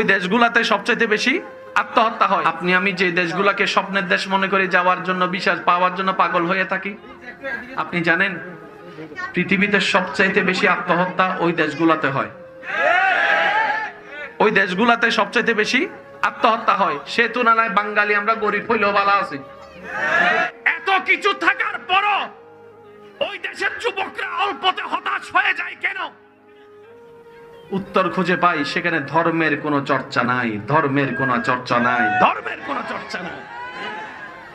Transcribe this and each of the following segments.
ওই দেশগুলাতে সবচাইতে বেশি আত্মহত্যা হয়। আপনি আমি যে দেশগুলাকে স্বপ্নের দেশ মনে করে যাওয়ার জন্য, বিশ্বাস পাওয়ার জন্য পাগল হয়ে থাকি, আপনি জানেন পৃথিবীতে সবচাইতে বেশি আত্মহত্যা ওই দেশগুলাতে হয়। ওই দেশগুলাতে সবচাইতে বেশি আত্মহত্যা হয়। সে তুলনায় বাঙালি আমরা গরিব হইলেও ভালো আছি। এত কিছু থাকার পরও ওই দেশের যুবকরা অল্পতে হতাশ হয়ে যায় কেন? উত্তর খুঁজে পাই, সেখানে ধর্মের কোনো চর্চা নাই, ধর্মের কোনো চর্চা নাই, ধর্মের কোনো চর্চা নাই।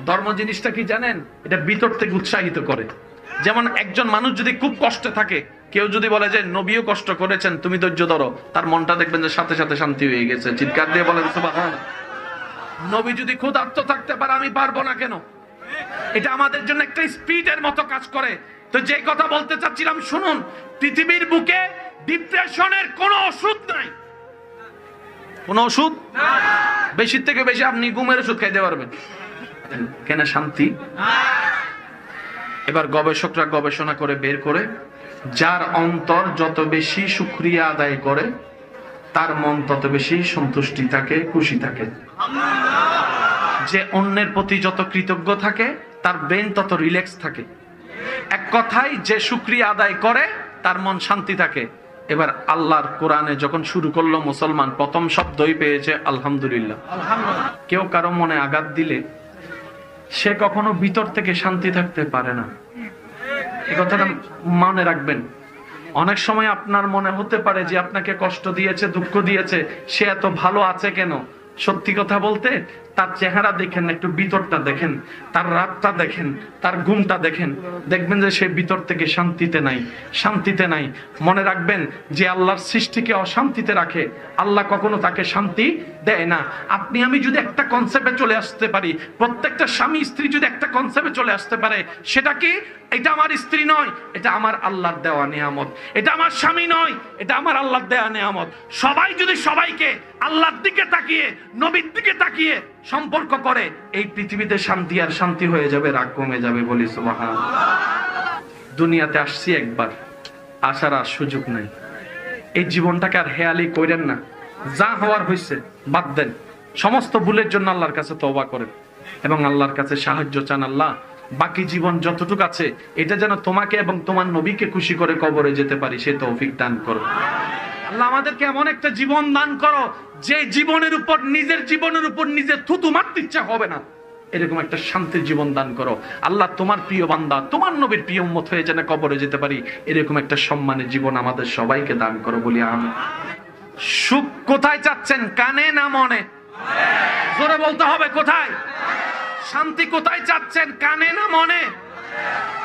ধর্ম জিনিসটা কি জানেন? এটা ভিতর থেকে উৎসাহিত করে। যেমন একজন মানুষ যদি খুব কষ্টে থাকে, কেউ যদি বলে যে নবীও কষ্ট করেছেন, তুমি ধৈর্য ধরো, তার মনটা দেখবেন যে সাথে সাথে শান্তি হয়ে গেছে। চিৎকার দিয়ে বলেন সুবহানাল্লাহ। নবী যদি ক্ষুধার্ত থাকতে পারে, আমি পারবো না কেন? এটা আমাদের জন্য একটা স্পিডের মতো কাজ করে। তো যে কথা বলতে চাচ্ছিলাম শুনুন, পৃথিবীর বুকে ডিপ্রেশনের কোনো ওষুধ নাই। কোনো ওষুধ বেশি থেকে বেশি আপনি ঘুমের ওষুধ খাইতে পারবেন, কেন? শান্তি। এবার গবেষকরা গবেষণা করে বের করে, যার অন্তর যত বেশি শুকরিয়া আদায় করে তার মন তত বেশি সন্তুষ্টি থাকে, খুশি থাকে। যে অন্যের প্রতি যত কৃতজ্ঞ থাকে তার ব্রেন তত রিল্যাক্স থাকে। এক কথায়, যে শুকরিয়া আদায় করে তার মন শান্তি থাকে। এবার আল্লাহর কোরআনে যখন শুরু করলো মুসলমান, প্রথম শব্দই পেয়েছে আলহামদুলিল্লাহ। কেউ কারো মনে আঘাত দিলে সে কখনো ভিতর থেকে শান্তি থাকতে পারে না। এই কথাটা মনে রাখবেন। অনেক সময় আপনার মনে হতে পারে যে আপনাকে কষ্ট দিয়েছে, দুঃখ দিয়েছে, সে এত ভালো আছে কেন? সত্যি কথা বলতে, তার চেহারা দেখেন, একটু ভিতরটা দেখেন, তার রাতটা দেখেন, তার ঘুমটা দেখেন, দেখবেন যে সে ভিতর থেকে শান্তিতে নাই, শান্তিতে নাই। মনে রাখবেন, যে আল্লাহর সৃষ্টিকে অশান্তিতে রাখে, আল্লাহ কখনো তাকে শান্তি দেয় না। আপনি আমি যদি একটা কনসেপ্টে চলে আসতে পারি, প্রত্যেকটা স্বামী স্ত্রী যদি একটা কনসেপ্টে চলে আসতে পারে, সেটা কি? এটা আমার স্ত্রী নয়, এটা আমার আল্লাহর দেওয়া নিয়ামত। এটা আমার স্বামী নয়, এটা আমার আল্লাহর দেওয়া নিয়ামত। সবাই যদি সবাইকে আল্লাহর দিকে তাকিয়ে, নবীর দিকে তাকিয়ে সম্পর্ক করে, এই পৃথিবীতে শান্তি আর শান্তি হয়ে যাবে, রাগ কমে যাবে। বলি সুবহানাল্লাহ। দুনিয়াতে আসছি একবার, আসার আর সুযোগ নাই। এই জীবনটাকে আর হেয়ালি কইরেন না। যা হওয়ার হয়েছে বাদ দেন। সমস্ত ভুলের জন্য আল্লাহর কাছে তওবা করেন এবং আল্লাহর কাছে সাহায্য চান। আল্লাহ, বাকি জীবন যতটুকু আছে এটা যেন তোমাকে এবং তোমার নবীকে খুশি করে কবরে যেতে পারি, সে তৌফিক দান করো। আল্লাহ, আমাদেরকে এমন একটা জীবন দান করো যে জীবনের উপর, নিজের জীবনের উপর নিজে থুতু মারতে ইচ্ছা হবে না, এরকম একটা শান্তির জীবন দান করো। আল্লাহ, তোমার প্রিয় বান্দা, তোমার নবীর প্রিয় উম্মত হয়ে যেন কবরে যেতে পারি, এরকম একটা সম্মানের জীবন আমাদের সবাইকে দান করো। বলি আমিন। সুখ কোথায় চাচ্ছেন? কানে না মনে? জোরে বলতে হবে, কোথায়? শান্তি কোথায় চাচ্ছেন? কানে না মনে?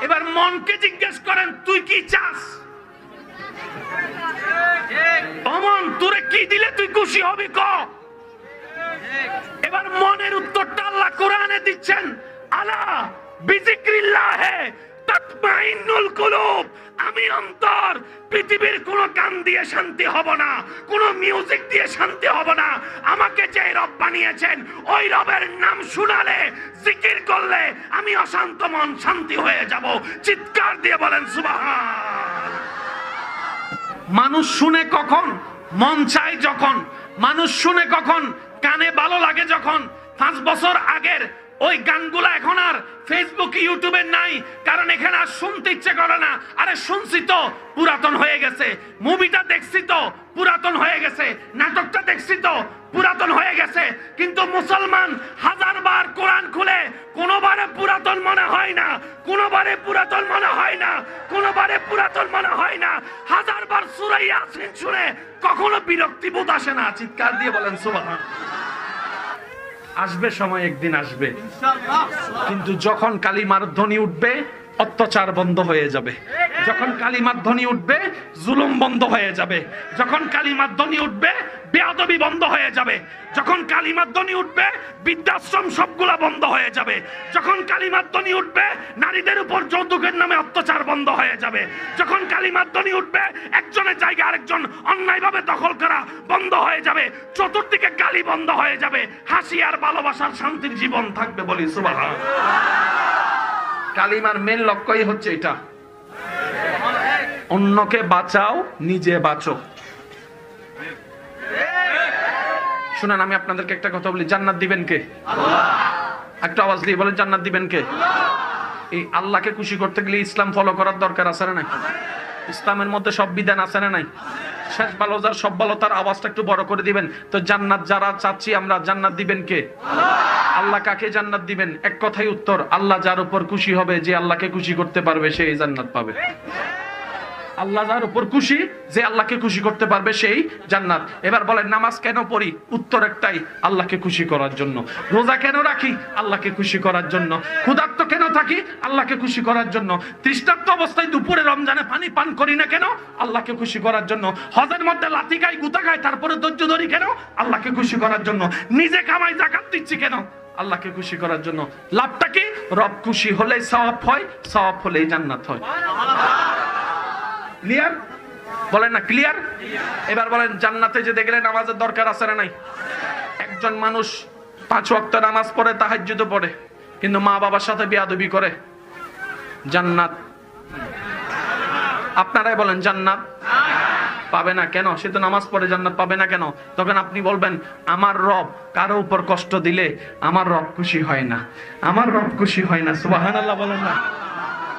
এবার মনকে জিজ্ঞেস করেন, তুই কি চাস? অমন, তোরে কি দিলে তুই খুশি হবি ক? এবার মনের উত্তরটা আল্লাহ কোরআনে দিচ্ছেন, আলা বিজিক্রিল্লাহে তাতমাইন্নুল কুলুব। আমি অন্তর, পৃথিবীর কোন গান দিয়ে শান্তি হব না, কোন মিউজিক দিয়ে শান্তি হব না। আমাকে যে রব বানিয়েছেন, ওই রবের নাম শুনালে, জিকির করলে আমি অশান্ত মন শান্তি হয়ে যাব। চিৎকার দিয়ে বলেন সুবহান। মানুষ শুনে কখন? মন চায় যখন। মানুষ শুনে কখন? কানে ভালো লাগে যখন। 5 বছর আগের ওই গানগুলো এখন আর ফেসবুক ইউটিউবে নাই, কারণ এখানে আর শুনতে ইচ্ছে করে না। আরে শুনছি তো, পুরাতন হয়ে গেছে। মুভিটা দেখছি তো, পুরাতন হয়ে গেছে। নাটকটা দেখছি তো, পুরাতন হয়ে গেছে। কিন্তু মুসলমান 1000 বার কোরআন খুলে কোনোবারে পুরাতন মনে হয় না, কোনোবারে পুরাতন মনে হয় না, কোনোবারে পুরাতন মনে হয় না। 1000 বার সূরা ইয়াসিন শুনে কখনো বিরক্তি বোধ আসে না। চিৎকার দিয়ে বলেন সুবহানাল্লাহ। আসবে সময়, একদিন আসবে, কিন্তু যখন কালিমার ধ্বনি উঠবে, অত্যাচার বন্ধ হয়ে যাবে। যখন কালিমার ধ্বনি উঠবে, জুলুম বন্ধ হয়ে যাবে। যখন কালিমার ধ্বনি উঠবে, বেয়াদবি বন্ধ হয়ে যাবে। যখন কালিমার ধ্বনি উঠবে, বৃদ্ধাশ্রম সবগুলা বন্ধ হয়ে যাবে। যখন কালিমার ধ্বনি উঠবে, নারীদের উপর যৌতুকের নামে অত্যাচার বন্ধ হয়ে যাবে। যখন কালিমার ধ্বনি উঠবে, একজনের জায়গা আরেকজন অন্যায়ভাবে দখল করা বন্ধ হয়ে যাবে। চতুর্দিকে গালি বন্ধ হয়ে যাবে। হাসি আর ভালোবাসার শান্তির জীবন থাকবে। বলি সুবহানাল্লাহ। কালিমার মেন লক্ষ্যই হচ্ছে এটা, অন্যকে বাঁচাও, নিজে বাঁচো। শুনেন, আমি আপনাদেরকে একটা কথা বলি, জান্নাত দিবেন কে? একটা আওয়াজ দিয়ে বলেন, জান্নাত দিবেন কে? এই আল্লাহকে খুশি করতে গেলে ইসলাম ফলো করার দরকার আছে না নাই? ইসলামের মধ্যে সব বিধান আছে না নাই? শেষ ভালো যার সব ভালো, তার আওয়াজটা একটু বড় করে দিবেন তো। জান্নাত যারা চাচ্ছি আমরা, জান্নাত দিবেন কে? আল্লাহ কাকে জান্নাত দিবেন? এক কথাই উত্তর, আল্লাহ যার উপর খুশি হবে, যে আল্লাহকে খুশি করতে পারবে, সেই জান্নাত পাবে। আল্লাহ যার উপর খুশি, যে আল্লাহকে খুশি করতে পারবে, সেই জান্নাত। এবার বলেন, নামাজ কেন পড়ি? উত্তর একটাই, আল্লাহকে খুশি করার জন্য। রোজা কেন রাখি? আল্লাহকে খুশি করার জন্য। ক্ষুধার্ত কেন থাকি? আল্লাহকে খুশি করার জন্য। তৃষ্ণার্ত অবস্থায় দুপুরে রমজানে পানি পান করি না কেন? আল্লাহকে খুশি করার জন্য। হজের মধ্যে লাথি খাই, গুতা খাই, তারপরে ধৈর্য ধরি কেন? আল্লাহকে খুশি করার জন্য। নিজে কামাই যাকাত দিচ্ছি কেন? আল্লাহকে খুশি করার জন্য। লাভটা কি? রব খুশি হলেই সওয়াব হয়, সওয়াব হলেই জান্নাত হয়। ক্লিয়ার? বলেন না ক্লিয়ার? এবার বলেন, জান্নাতে যেতে গেলে নামাজের দরকার আছে না নাই? একজন মানুষ 5 ওয়াক্ত নামাজ পড়ে, তাহাজ্জুদ পড়ে, কিন্তু মা বাবার সাথে বেয়াদবি করে, জান্নাত? আপনারাই বলেন, জান্নাত পাবে না কেন? সে তো নামাজ পড়ে, জান্নাত পাবে না কেন? তখন আপনি বলবেন, আমার রব কারো উপর কষ্ট দিলে আমার রব খুশি হয় না, আমার রব খুশি হয় না। সুবহানাল্লাহ বলেন না?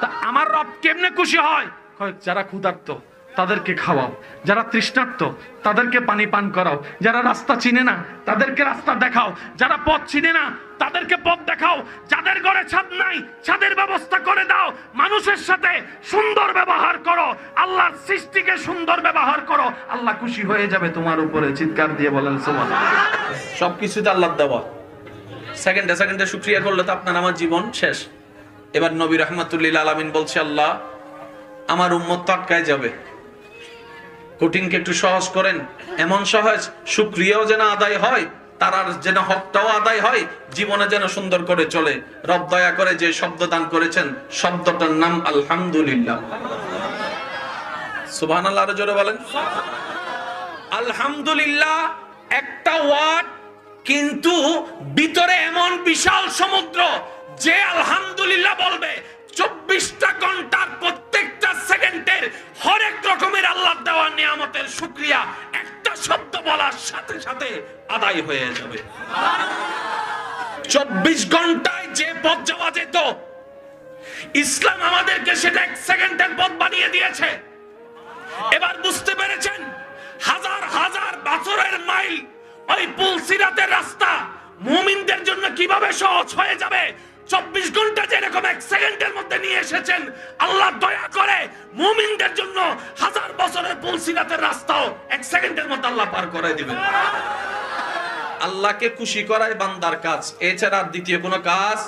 তা আমার রব কেমনে খুশি হয়? যারা ক্ষুধার্ত তাদেরকে খাওয়াও, যারা তৃষ্ণার্ত তাদেরকে পানি পান করাও, যারা রাস্তা চিনে না তাদেরকে রাস্তা দেখাও, যারা পথ চিনে না তাদেরকে পথ দেখাও, যাদের ঘরে ছাদ নাই ছাদের ব্যবস্থা করে দাও, মানুষের সাথে সুন্দর ব্যবহার করো, আল্লাহর সৃষ্টিকে সুন্দর ব্যবহার করো, আল্লাহ খুশি হয়ে যাবে তোমার উপরে। চিৎকার দিয়ে বলেন সুবহানাল্লাহ। সবকিছুতে আল্লাহর দেওয়া, সেকেন্ডে সেকেন্ডে শুকরিয়া করলে তো আপনার আমার জীবন শেষ। এবার নবী রাহমাতুল্লিল আলামিন বলছে, আল্লাহ আমার উম্মত তো আটকায় যাবে, কঠিনকে একটু সহজ করেন, এমন সহজ শুকরিয়াও যেন আদায় হয়, তার যেন হকটাও আদায় হয়, জীবনে যেন সুন্দর করে চলে। রব দয়া করে যে শব্দ দান করেছেন, শব্দটার নাম আলহামদুলিল্লাহ। সুবহানাল্লাহ, আরো জোরে বলেন। আলহামদুলিল্লাহ একটা ওয়ার্ড, কিন্তু ভিতরে এমন বিশাল সমুদ্র। যে আলহামদুলিল্লাহ বলবে 24টা ঘন্টার প্রত্যেকটা সেকেন্ডের হরেক রকমের আল্লাহর দেওয়া নিয়ামতের শুকরিয়া একটা শব্দ বলার সাথে সাথে আদায় হয়ে যাবে। 24 ঘন্টায় যে পথ যাওয়া যেত, ইসলাম আমাদেরকে সেটা 1 সেকেন্ডের পথ বানিয়ে দিয়েছে। এবার বুঝতে পেরেছেন, হাজার হাজার বছরের মাইল ওই পুল সিরাতের রাস্তা মুমিনদের জন্য কিভাবে সহজ হয়ে যাবে। 24 ঘন্টা যেরকম 1 সেকেন্ডের মধ্যে নিয়ে এসেছেন, আল্লাহ দয়া করে মুমিনদের জন্য হাজার বছরের পুল সিরাতের রাস্তাও 1 সেকেন্ডের মধ্যে আল্লাহ পার করে দিবেন। আল্লাহকে খুশি করাই বান্দার কাজ, এছাড়া দ্বিতীয় কোনো কাজ।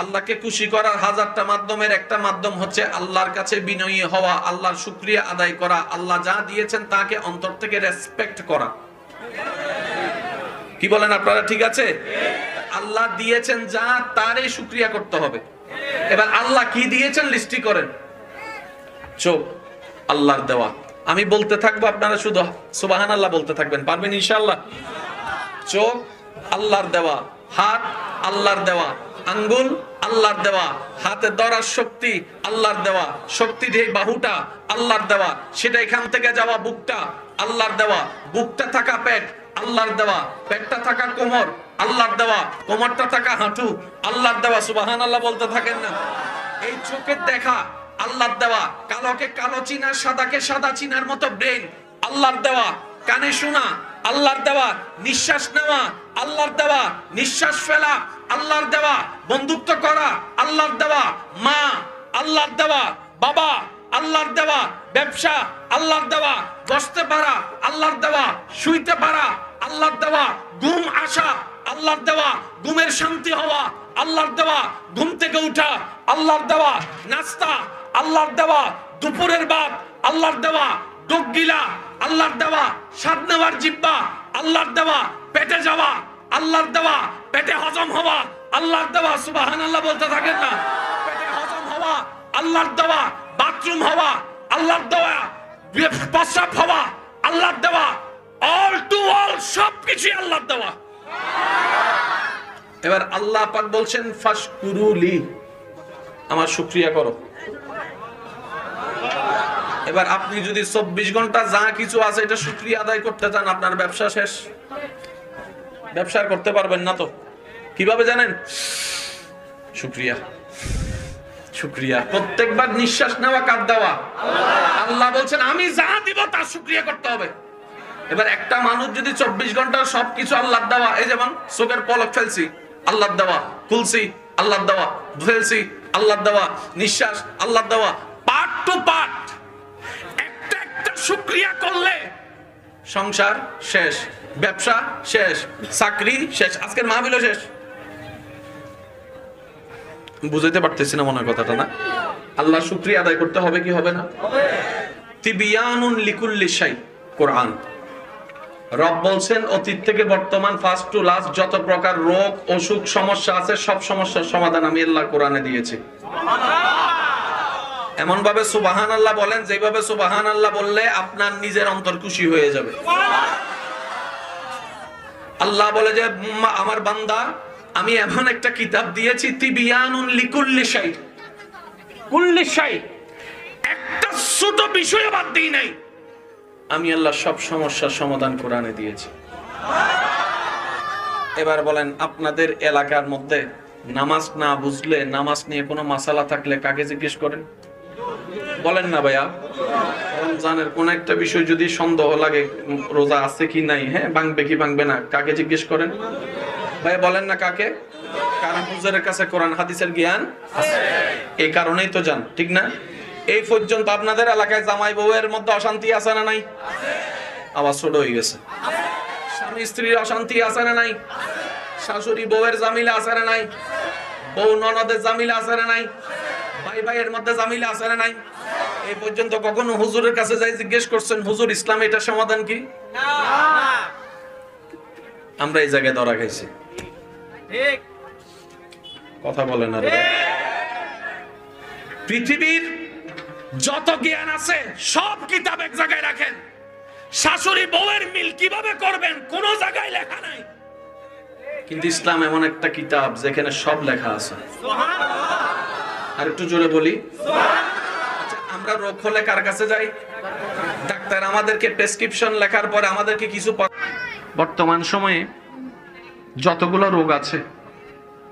আল্লাহকে খুশি করার হাজারটা মাধ্যমের একটা মাধ্যম হচ্ছে আল্লাহর কাছে বিনয়ী হওয়া, আল্লাহর শুকরিয়া আদায় করা, আল্লাহ যা দিয়েছেন তাকে অন্তর থেকে রেসপেক্ট করা। কি বলেন আপনারা? ঠিক আছে? আল্লাহ দিয়েছেন যা, তারই শুকরিয়া করতে হবে। এবার আল্লাহ কি দিয়েছেন লিস্টি করেন। চোখ আল্লাহর দেওয়া, আমি বলতে থাকবো, আপনারা শুধু সুবহানাল্লাহ বলতে থাকবেন, পারবেন ইনশাআল্লাহ? চোখ আল্লাহর দেওয়া, হাত আল্লাহর দেওয়া, আঙ্গুল আল্লাহর দেওয়া, হাতে ধরার শক্তি আল্লাহর দেওয়া, শক্তি দিয়ে বাহুটা আল্লাহর দেওয়া, সেটা এখান থেকে যাওয়া বুকটা আল্লাহর দেওয়া, বুকটা থাকা পেট আল্লাহর দেওয়া, পেটটা থাকা কোমর আল্লাহর দেওয়া, কোমরটা থাকা হাঁটু আল্লাহর দেওয়া। সুবহানাল্লাহ বলতে থাকেন না? এই চোখের দেখা আল্লাহর দেওয়া, কালোকে কালো চিনা, সাদাকে সাদা চিনার মতো ব্রেন আল্লাহর দেওয়া, কানে শোনা আল্লাহর দেওয়া, নিঃশ্বাস নেওয়া আল্লাহর দেওয়া, নিঃশ্বাস ফেলা আল্লাহর দেওয়া, বন্ধুত্ব করা আল্লাহর দেওয়া, মা আল্লাহর দেওয়া, বাবা আল্লাহর দেওয়া, ব্যবসা আল্লাহর দেওয়া, বসতে পারা আল্লাহর দেওয়া, শুইতে পারা আল্লাহর দেওয়া, ঘুম আসা আল্লাহর দেওয়া, ঘুমের শান্তি হওয়া আল্লাহর দেওয়া, ঘুম থেকে উঠা আল্লাহর দেওয়া, নাস্তা আল্লাহর দেওয়া, দুপুরের ভাত আল্লাহর দেওয়া, ডোক গিলা আল্লাহর দেওয়া, স্বাদ নেওয়ার জিহ্বা আল্লাহর দেওয়া, পেটে যাওয়া আল্লাহর দেওয়া, পেটে হজম হওয়া আল্লাহর দেওয়া। সুবহানাল্লাহ বলতে থাকেন না? পেটে হজম হওয়া আল্লাহর দেওয়া, বাথরুম হওয়া আল্লাহর দেওয়া, প্রস্রাব হওয়া আল্লাহর দেওয়া, অল টু অল সবকিছু আল্লাহর দেওয়া। এবার আল্লাহ পাক বলছেন, ফাশকুরুলি, আমার শুকরিয়া করো। এবার আপনি যদি 24 ঘন্টা যা কিছু আছে এটা শুকরিয়া আদায় করতে চান, আপনার ব্যবসা শেষ। ব্যবসা করতে পারবেন না তো কিভাবে জানেন? শুকরিয়া, শুকরিয়া। প্রত্যেকবার নিঃশ্বাস নেওয়া কার দেওয়া? আল্লাহ বলছেন আমি যা দিব তার শুকরিয়া করতে হবে। এবার একটা মানুষ যদি 24 ঘন্টা সবকিছু আল্লাহর দেওয়া, এই যেমন চোখের পলক ফেলছি আল্লাহর দেওয়া, খুলছি আল্লাহর দেওয়া, ফেলছি আল্লাহর দেওয়া, নিঃশ্বাস আল্লাহর দেওয়া, পার্ট টু পার্ট একটা একটা শুকরিয়া করলে সংসার শেষ, ব্যবসা শেষ, চাকরি শেষ, আজকের মাহফিলও শেষ। বুঝাইতে পারতেছি না মনে কথাটা না? আল্লাহ শুকরিয়া আদায় করতে হবে কি হবে না? তিবিয়ানুন লিকুল্লি শাই, কোরআন। রব বলছেন অতীত থেকে বর্তমান, ফার্স্ট টু লাস্ট যত প্রকার রোগ অসুখ সমস্যা আছে সব সমস্যার সমাধান আমি আল্লাহ কোরআনে দিয়েছি। এমন ভাবে সুবহানাল্লাহ বলেন যেভাবে সুবহানাল্লাহ বললে আপনার নিজের অন্তর খুশি হয়ে যাবে। আল্লাহ বলে যে আমার বান্দা আমি এমন একটা কিতাব দিয়েছি তিবিয়ানুন লিকুল্লি শাই, কুল্লি শাই, একটা ছোট বিষয় বাদ দিই নাই। আমি আল্লাহ সব সমস্যার সমাধান কোরআনে দিয়েছি। এবার বলেন আপনাদের এলাকার মধ্যে নামাজ না বুঝলে, নামাজ নিয়ে কোনো মাসালা থাকলে কাকে জিজ্ঞেস করেন? বলেন না ভাইয়া। রমজানের কোন একটা বিষয় যদি সন্দেহ লাগে, রোজা আছে কি নাই, হ্যাঁ ভাঙবে কি ভাঙবে না, কাকে জিজ্ঞেস করেন? ভাইয়া বলেন না কাকে? কারণ হুজুরের কাছে কোরআন হাদিসের জ্ঞান আছে, এই কারণেই তো জান, ঠিক না? এই পর্যন্ত আপনাদের এলাকায় জামাই বউয়ের মধ্যে অশান্তি আছে না নাই? আবার ছোট হয়ে গেছে। স্বামী স্ত্রীর অশান্তি আছে না নাই? শাশুড়ি বউয়ের জামিলা আছে না নাই? বউ ননদের জামিলা আছে না নাই? ভাই ভাইয়ের মধ্যে জামিলা আছে না নাই? এই পর্যন্ত কখনো হুজুরের কাছে যাই জিজ্ঞেস করছেন হুজুর ইসলামে এটা সমাধান কি? আমরা এই জায়গায় ধরা খাইছি। ঠিক কথা বলেন না? পৃথিবীর যত জ্ঞান আছে সব কিতাব এক জায়গায় রাখেন, শাশুড়ি বউয়ের মিল কিভাবে করবেন কোন জায়গায় লেখা নাই। কিন্তু ইসলাম এমন একটা কিতাব যেখানে সব লেখা আছে। আর একটু জোরে বলি, আচ্ছা আমরা রোগ হলে কার কাছে যাই? ডাক্তার আমাদেরকে প্রেসক্রিপশন লেখার পরে আমাদেরকে কিছু, বর্তমান সময়ে যতগুলো রোগ আছে,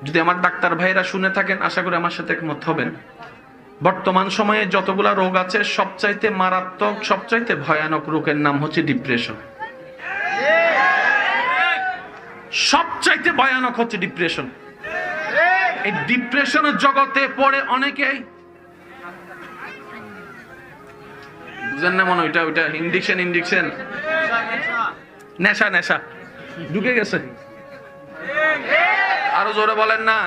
যদি আমার ডাক্তার ভাইরা শুনে থাকেন আশা করি আমার সাথে একমত হবেন, বর্তমান সময়ে যতগুলা রোগ আছে সবচাইতে মারাত্মক, সবচাইতে ভয়ানক রোগের নাম হচ্ছে ডিপ্রেশন। সবচাইতে ভয়ানক হচ্ছে ডিপ্রেশন। এই ডিপ্রেশনের জগতে পড়ে অনেকেই বুঝেন না মনে, ওইটা ওইটা ইনজেকশন ইনজেকশন নেশা নেশা ঢুকে গেছে। আরো জোরে বলেন না।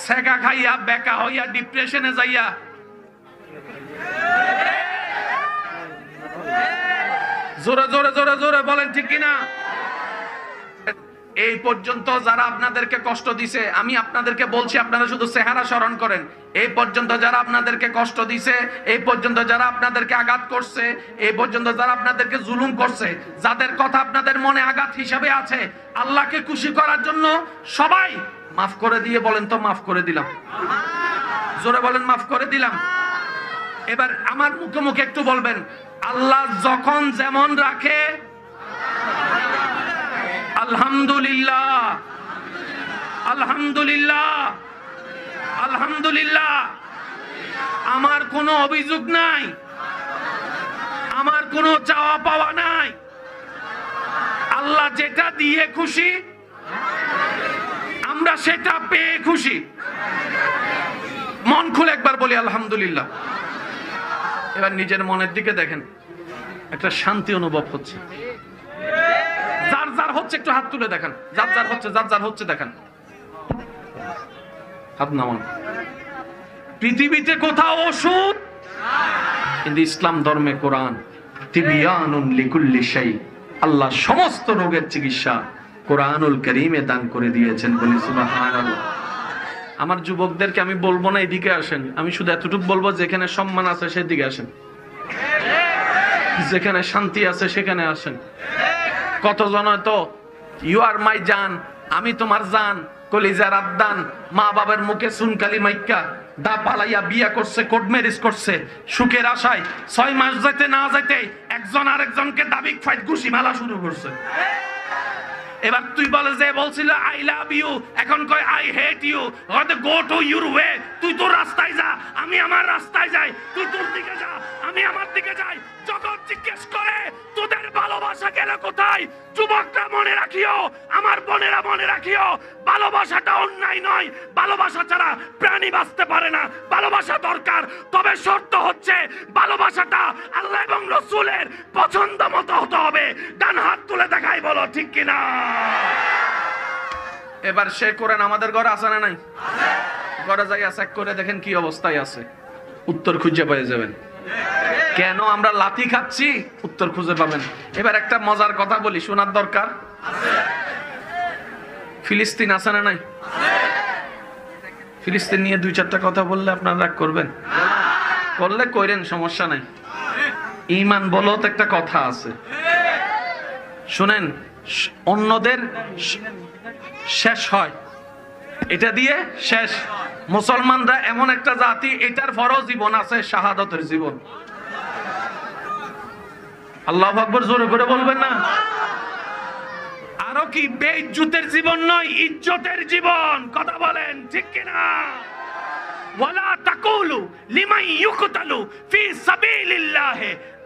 সেকা খাইয়া বেকা হইয়া ডিপ্রেশনে যাইয়া জোরে জোরে জোরে জোরে বলেন ঠিক কিনা? এই পর্যন্ত যারা আপনাদেরকে কষ্ট দিছে, আমি আপনাদেরকে বলছি আপনারা শুধু চেহারা স্মরণ করেন। এই পর্যন্ত যারা আপনাদেরকে কষ্ট দিছে, এই পর্যন্ত যারা আপনাদেরকে আঘাত করছে, এই পর্যন্ত যারা আপনাদেরকে জুলুম করছে, যাদের কথা আপনাদের মনে আঘাত হিসাবে আছে, আল্লাহকে খুশি করার জন্য সবাই মাফ করে দিয়ে বলেন তো মাফ করে দিলাম। জোরে বলেন মাফ করে দিলাম। এবার আমার মুখে মুখে একটু বলবেন আল্লাহ যখন যেমন রাখে আলহামদুলিল্লাহ, আলহামদুলিল্লাহ, আলহামদুলিল্লাহ। আমার কোনো অভিযোগ নাই, আমার কোনো চাওয়া পাওয়া নাই। আল্লাহ যেটা দিয়ে খুশি আমরা সেটা পেয়ে খুশি। মন খুলে একবার বলি আলহামদুলিল্লাহ। এবার নিজের মনের দিকে দেখেন, একটা শান্তি অনুভব হচ্ছে। যার যার হচ্ছে একটু হাত তুলে দেখান, যার যার হচ্ছে, যার যার হচ্ছে দেখান, হাত নামান। পৃথিবীতে কোথাও ওষুধ, কিন্তু ইসলাম ধর্মে কোরআন তিবিয়ানুন লিকুল্লি শাই, আল্লাহ সমস্ত রোগের চিকিৎসা কোরআনুল কারীমে দান করে দিয়েছেন। বলি সুবহানাল্লাহ। আমার যুবকদেরকে আমি বলবো না এদিকে আসেন, আমি শুধু এতটুকু বলবো যেখানে সম্মান আছে সেদিকে আসেন, যেখানে শান্তি আছে সেখানে আসেন। কতজন হয়তো ইউ আর মাই জান, আমি তোমার জান, কলিজার আদ্দান, মা বাবার মুখে সুনকালি মাইক্কা দা পালাইয়া বিয়া করছে, কোর্ট ম্যারেজ করছে, সুখের আশায় 6 মাস যাইতে না যাইতে একজন আরেকজনকে দাবিক ফাইট ঘুষি মালা শুরু করছে। এবার তুই বলে যে বলছিল আই লাভ ইউ, এখন কয় আই হেট ইউ। হয়তো গো টু ইউর ওয়ে, তুই তোর রাস্তায় যা, আমি আমার রাস্তায় যাই, তুই তোর দিকে যা, আমি আমার দিকে যাই। জগৎ জিজ্ঞেস করে তোদের ভালোবাসা গেল কোথায়? যুবকরা মনে রাখিও, আমার বোনেরা মনে রাখিও, ভালোবাসাটা অন্যায় নয়, ভালোবাসা ছাড়া প্রাণী বাঁচতে পারে না, ভালোবাসা দরকার। তবে শর্ত হচ্ছে ভালোবাসাটা আল্লাহ এবং রাসূলের পছন্দ মতো হতে হবে। ডান হাত তুলে দেখাই, বলো ঠিক কিনা? এবার সে কোরআন আমাদের ঘরে আছে না নাই? ঘরে যাই চেক করে দেখেন কি অবস্থায় আছে, উত্তর খুঁজে পেয়ে যাবেন। কেন আমরা লাথি খাচ্ছি, উত্তর খুঁজে পাবেন। এবার একটা মজার কথা বলি, শোনার দরকার। ফিলিস্তিন আছে না নাই? ফিলিস্তিন নিয়ে দুই চারটা কথা বললে আপনারা রাগ করবেন? করলে কইরেন, সমস্যা নাই। ঈমান বলো তো একটা কথা আছে, শুনেন। অন্যদের শেষ হয়, এটা দিয়ে শেষ। মুসলমানরা এমন একটা জাতি, এটার পরও জীবন আছে, শাহাদাতের জীবন। আল্লাহু আকবার জোরে করে বলবেন না? আরো কি বেইজ্জতের জীবন নয়, ইজ্জতের জীবন। কথা বলেন ঠিক কিনা? ওয়ালা তাকুলু লিমান ইউকতালু ফি সাবিলিল্লাহ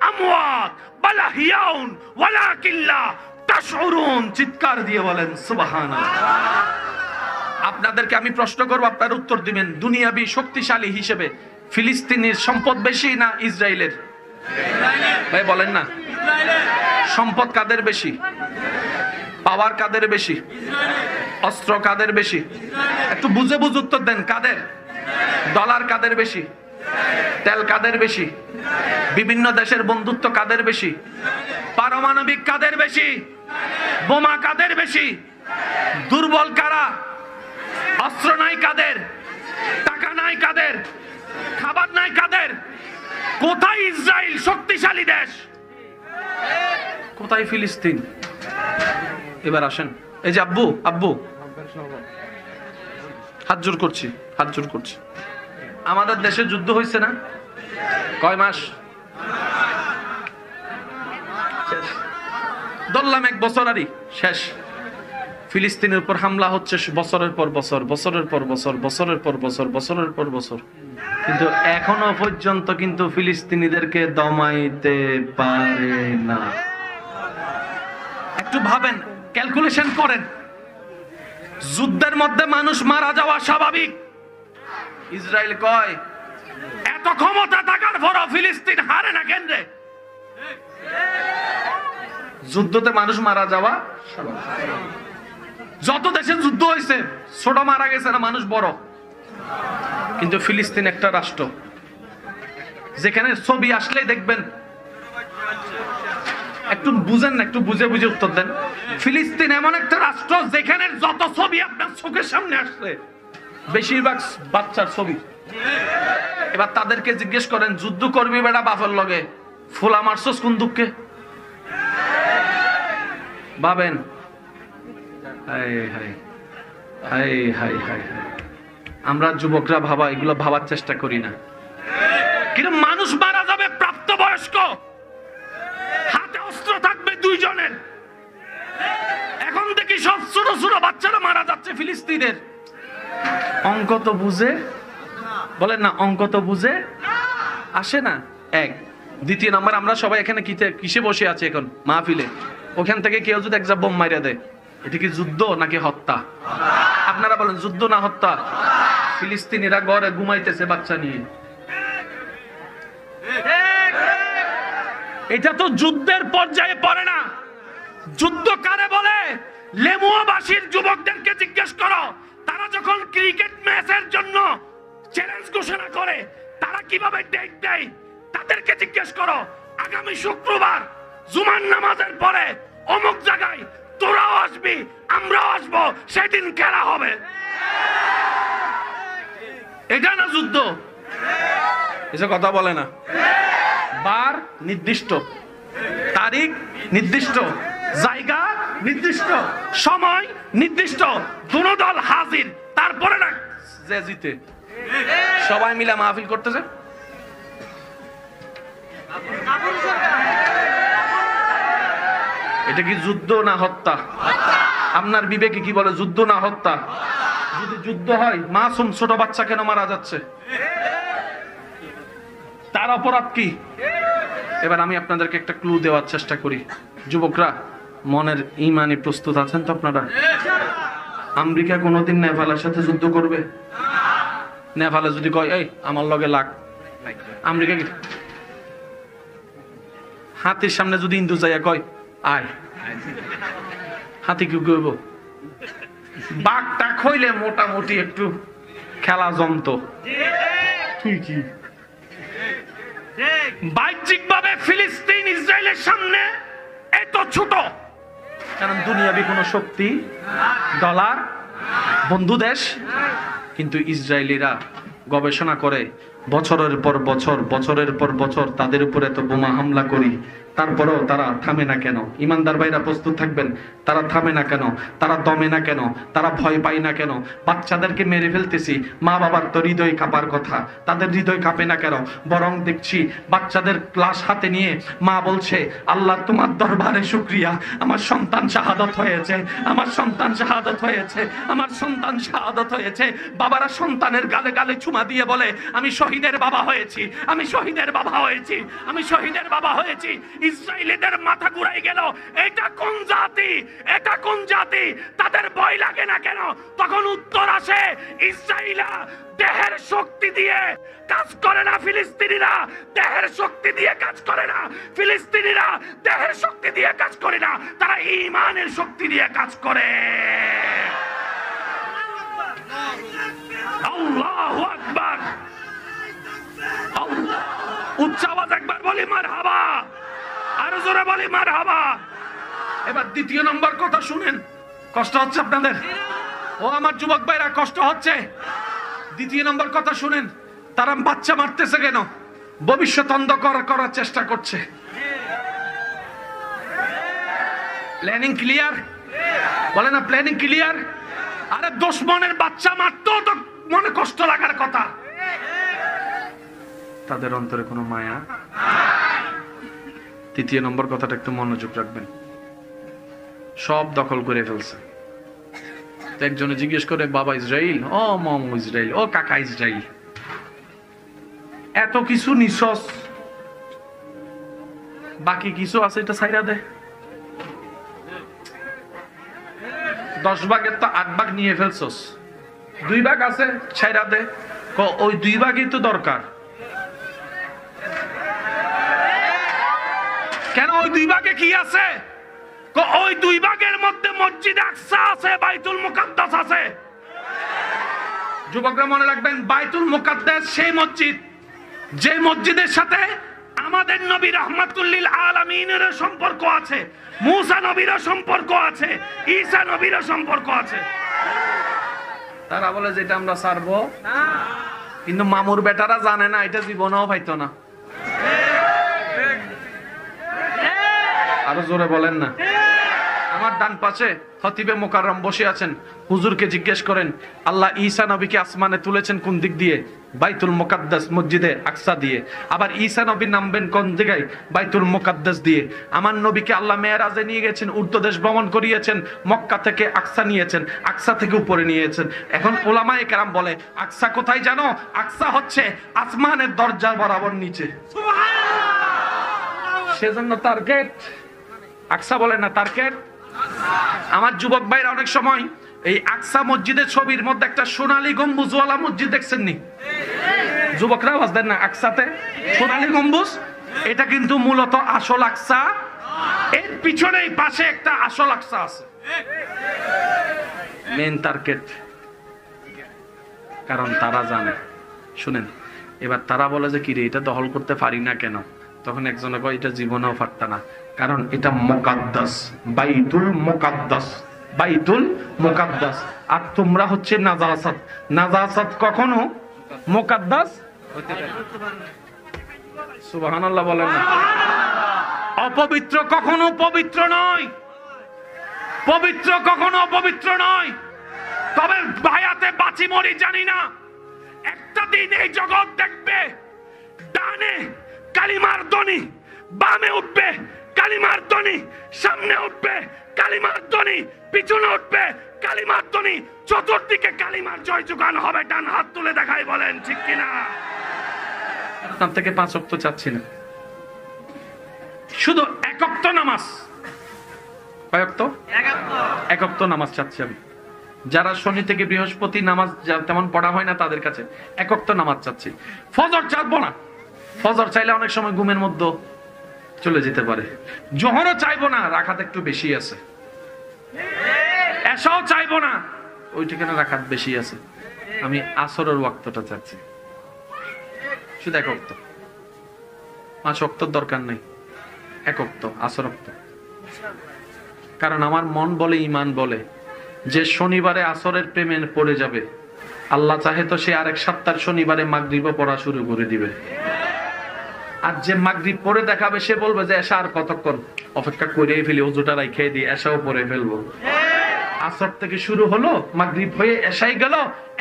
আমওয়াত বাল আহইয়াউন ওয়ালাকিন লা তাশউরুন। চিৎকার দিয়ে বলেন সুবহানাল্লাহ। আপনাদেরকে আমি প্রশ্ন করব, আপনারা উত্তর দিবেন। দুনিয়াবি শক্তিশালী হিসেবে ফিলিস্তিনের সম্পদ বেশি না ইসরায়েলের? ভাই বলেন না, সম্পদ কাদের বেশি? পাওয়ার কাদের বেশি? অস্ত্র কাদের বেশি? একটু বুঝে বুঝে উত্তর দেন। কাদের? ডলার কাদের বেশি? তেল কাদের বেশি? বিভিন্ন দেশের বন্ধুত্ব কাদের বেশি? পারমাণবিক কাদের বেশি? বোমা কাদের বেশি? দুর্বল কারা? অস্ত্র নাই কাদের? টাকা নাই কাদের? খাবার নাই কাদের? কোথায় ইসরায়েল শক্তিশালী দেশ, কোথায় ফিলিস্তিন? এবার আসেন, এই যে আব্বু, আব্বু হাত জোর করছি, হাত জোর করছি। আমাদের দেশে যুদ্ধ হয়েছে না? কয় মাস? ধরলাম 1 বছর, আরই শেষ। ফিলিস্তিনের উপর হামলা হচ্ছে বছরের পর বছর, বছরের পর বছর, বছরের পর বছর, বছরের পর বছর, কিন্তু এখনো পর্যন্ত কিন্তু ফিলিস্তিনিদেরকে দমাইতে পারে না। একটু ভাবেন, ক্যালকুলেশন করেন। যুদ্ধের মধ্যে মানুষ মারা যাওয়া স্বাভাবিক। ইসরায়েল কয় এত ক্ষমতা থাকার পরও ফিলিস্তিন হারে না কেন রে? যুদ্ধতে মানুষ মারা যাওয়া স্বাভাবিক। যত দেশে যুদ্ধ হয়েছে, ছোট মারা গেছে না, মানুষ বড়। কিন্তু ফিলিস্তিন একটা রাষ্ট্র যেখানে ছবি আসলেই দেখবেন, একটু বুঝেন না, একটু বুঝে বুঝে উত্তর দেন। ফিলিস্তিন এমন একটা রাষ্ট্র যেখানে যত ছবি আপনার চোখের সামনে আসছে, বেশিরভাগ বাচ্চার ছবি। এবার তাদেরকে জিজ্ঞেস করেন, যুদ্ধ করবি বেটা বাপের লগে, ফুলা মারছস কোন দুঃখে? ভাবেন। আমরা যুবকরা ভাবা, এগুলো ভাবার চেষ্টা করি না। কিন্তু মানুষ মারা যাবে প্রাপ্তবয়স্ক, হাতে অস্ত্র থাকবে 2 জনের। এখন দেখি সব ছোট ছোট বাচ্চারা মারা যাচ্ছে ফিলিস্তিনের। অঙ্ক তো বুঝে, বলেন না, অঙ্ক তো বুঝে আসে না। 1 দ্বিতীয় নাম্বার, আমরা সবাই এখানে কিসে বসে আছি এখন? মাহফিলে। ওখান থেকে কেউ যদি একটা বোম মাইরা দেয়, এটা কি যুদ্ধ নাকি হত্যা? আপনারা বলেন, যুদ্ধ না হত্যা? ফিলিস্তিনিরা ঘরে ঘুমাইতেছে বাচ্চা নিয়ে, এটা তো যুদ্ধের পর্যায়ে পড়ে না। যুদ্ধ কারে বলে? লেমুয়াবাসীর যুবকদেরকে জিজ্ঞেস করো, তারা যখন ক্রিকেট ম্যাচের জন্য চ্যালেঞ্জ ঘোষণা করে তারা কিভাবে ডেট দেয়, তাদেরকে জিজ্ঞেস করো। আগামী শুক্রবার জুমার নামাজের পরে অমুক জায়গায় তোরাও আসবি, আমরাও আসবো, সেদিন খেলা হবে। এটা না যুদ্ধ? এসব কথা বলে না। বার নির্দিষ্ট, তারিখ নির্দিষ্ট, জায়গা নির্দিষ্ট, সময় নির্দিষ্ট, দুনো দল হাজির, তারপরে না যে জিতে। সবাই মিলে মাহফিল করতেছে। এটা কি যুদ্ধ না হত্যা? আপনার বিবেকে কি বলে? যুদ্ধ না হত্যা? যদি যুদ্ধ হয়, মাসুম ছোট বাচ্চা কেন মারা যাচ্ছে? তার অপরাধ কি? এবার আমি আপনাদেরকে একটা ক্লু দেওয়ার চেষ্টা করি। যুবকরা, মনের ইমানে প্রস্তুত আছেন তো আপনারা? আমেরিকা কোনোদিন নেপালের সাথে যুদ্ধ করবে? নেপালে যদি কয় এই আমার লগে লাগ, আমেরিকা কি? হাতির সামনে যদি ইন্দু যাইয়া কয় আয়, হাতি কি করব? বাঘটা খইলে মোটামুটি একটু খেলা জমত। তুই কি বাহ্যিক ভাবে ফিলিস্তিন ইসরায়েলের সামনে এত ছোট, কারণ দুনিয়াবি কোনো শক্তি, ডলার, বন্ধু দেশ, কিন্তু ইসরায়েলিরা গবেষণা করে বছরের পর বছর, বছরের পর বছর তাদের উপরে এত বোমা হামলা করি, তারপরেও তারা থামে না কেন? ইমানদার ভাইরা প্রস্তুত থাকবেন। তারা থামে না কেন? তারা দমে না কেন? তারা ভয় পায় না কেন? বাচ্চাদেরকে মেরে ফেলতেছি, মা বাবার তো হৃদয় কাঁপার কথা, তাদের হৃদয় কাঁপে না কেন? বরং দেখছি বাচ্চাদের লাশ হাতে নিয়ে মা বলছে, আল্লাহ তোমার দরবারে শুকরিয়া, আমার সন্তান শাহাদাত হয়েছে, আমার সন্তান শাহাদাত হয়েছে, আমার সন্তান শাহাদাত হয়েছে। বাবারা সন্তানের গালে গালে চুমা দিয়ে বলে, আমি শহীদের বাবা হয়েছি, আমি শহীদের বাবা হয়েছি, আমি শহীদের বাবা হয়েছি। ইসরায়েলিদের মাথা ঘুরাই গেল, এটা কোন জাতি, এটা কোন জাতি? তাদের ভয় লাগে না কেন? তখন উত্তর আসে, ইসরায়েলিরা দেহের শক্তি দিয়ে কাজ করে না, ফিলিস্তিনিরা দেহের শক্তি দিয়ে কাজ করে না, ফিলিস্তিনিরা দেহের শক্তি দিয়ে কাজ করে না, তারা ঈমানের শক্তি দিয়ে কাজ করে। আল্লাহু আকবার, উচ্চ আওয়াজ একবার বলি মারহাবা, আরো জোরে বলি মারহাবা। এবার দ্বিতীয় নম্বর কথা শুনেন। কষ্ট হচ্ছে আপনাদের? ও আমার যুবক ভাইরা, কষ্ট হচ্ছে? দ্বিতীয় নম্বর কথা শুনেন। তারা বাচ্চা মারতেছে কেন? ভবিষ্যৎ অন্ধকার করার চেষ্টা করছে। Planning clear? বলে না প্ল্যানিং ক্লিয়ার? আরে দুশমনের বাচ্চা মারতেও তো মনে কষ্ট লাগার কথা। তাদের অন্তরে কোনো মায়া। তৃতীয় নম্বর কথাটা একটু মনোযোগ রাখবেন। সব দখল করে ফেলছে। একজনে জিজ্ঞেস করে, বাবা ইসরায়েল, ও মামু ইসরায়েল, ও কাকা ইসরায়েল, এত কিছু নিছস, বাকি কিছু আছে এটা ছাইরা দে। 10 ভাগের তো 8 ভাগ নিয়ে ফেলছস, 2 ভাগ আছে ছাইরা দে। ওই 2 ভাগই তো দরকার। কেন ওই 2 ভাগে কি আছে? ওই 2 ভাগের মধ্যে মসজিদ আকসা আছে, বাইতুল মুকাদ্দাস আছে। যুবকরা মনে রাখবেন, বাইতুল মুকাদ্দাস সেই মসজিদ যে মসজিদের সাথে আমাদের নবী রাহমাতুল লিল আলামিনের সম্পর্ক আছে, মুসা নবীর সম্পর্ক আছে, ঈসা নবীর সম্পর্ক আছে। তারা বলে যেটা আমরা ছাড়বো না, কিন্তু মামুর বেটারা জানে না, এটা জীবনেও পাইতো না। আরো জোরে বলেন না। আমার ডান পাশে খতিবে মুকাররম বসে আছেন। হুজুরকে জিজ্ঞেস করেন, আল্লাহ ঈসা নবীকে আসমানে তুলেছেন কোন দিক দিয়ে? বাইতুল মুকাদ্দাস মসজিদে আকসা দিয়ে। আবার ঈসা নবী নামবেন কোন জায়গায়? বাইতুল মুকাদ্দাস দিয়ে। আমার নবীকে আল্লাহ মেরাজে নিয়ে গেছেন, উর্দু দেশ ভ্রমণ করিয়েছেন, মক্কা থেকে আকসা নিয়েছেন, আকসা থেকে উপরে নিয়েছেন। এখন উলামায়ে কেরাম বলে, আকসা কোথায় জানো? আকসা হচ্ছে আসমানের দরজা বরাবর নিচে। সুবহানাল্লাহ। সেজন্য টার্গেট আকসা বলে না, টার্গেট। আমার যুবক ভাইরা অনেক সময় এই আকসা মসজিদের ছবির মধ্যে একটা সোনালী গম্বুজওয়ালা মসজিদ দেখছেন নি? যুবকরা আওয়াজ দেন না। আকসাতে সোনালী গম্বুজ, এটা কিন্তু মূলত আসল আকসা। এর পিছনেই পাশে একটা আসল আকসা আছে। মেন টার্গেট, কারণ তারা জানে। শুনেন, এবার তারা বলে যে কি রে, এটা দখল করতে পারি না কেন? তখন একজনে কয়, এটা জীবনেও পারত না, কারণ এটা মুকাদ্দাস, বাইতুল মুকাদ্দাস, বাইতুল মুকাদ্দাস। আর তোমরা হচ্ছে নাজাসাত। নাজাসাত কখনো মুকাদ্দাস হতে পারে না। সুবহানাল্লাহ বলেন না। অপবিত্র কখনো পবিত্র নয়, পবিত্র কখনো অপবিত্র নয়। তবে ভায়াতে বাঁচি মরি জানি না, একটা দিন এই জগৎ দেখবে ডানে কালিমার ধ্বনি, বামে উঠবে কালিমার ধ্বনি, সামনে উঠবে কালিমার ধ্বনি পিছনে উঠবে, কালিমার ধ্বনি চতুর্দিকে, কালিমার জয় যোগান হবে। ডান হাত তুলে দেখাই, বলেন ঠিক কিনা? আপনার থেকে 5 ওয়াক্ত চাচ্ছি না, শুধু 1 ওয়াক্ত নামাজ। কয় ওয়াক্ত? 1 ওয়াক্ত নামাজ চাচ্ছি আমি। যারা শনি থেকে বৃহস্পতি নামাজ তেমন পড়া হয় না তাদের কাছে 1 ওয়াক্ত নামাজ চাচ্ছি। ফজর চাইবো না, ফজর চাইলে অনেক সময় ঘুমের মধ্যে চলে যেতে পারে। জোহরও চাইবো না, রাখাত একটু বেশি আছে। এশাও চাইবো না, ওই ঠিকানা রাখাত বেশি আছে। আমি আসরের ওয়াক্তটা চাচ্ছি, শুধু 1 ওয়াক্ত। 5 ওয়াক্তর দরকার নেই, 1 ওয়াক্ত আসর ওয়াক্ত। কারণ আমার মন বলে, ইমান বলে যে শনিবারে আসরের প্রেমে পড়ে যাবে, আল্লাহ চাহে তো সে আরেক সপ্তাহ শনিবারে মাগরিবও পড়া শুরু করে দিবে। আর যে মাগরিব পড়ে দেখাবে সে বলবে যে এশা আর কতক্ষণ, অপেক্ষা করেই ফেলি, ওজুটা রাইখে দিই, এশাও পড়ে ফেলবো। আসর থেকে শুরু হলো, মাগরিব হয়ে এশাই গেল,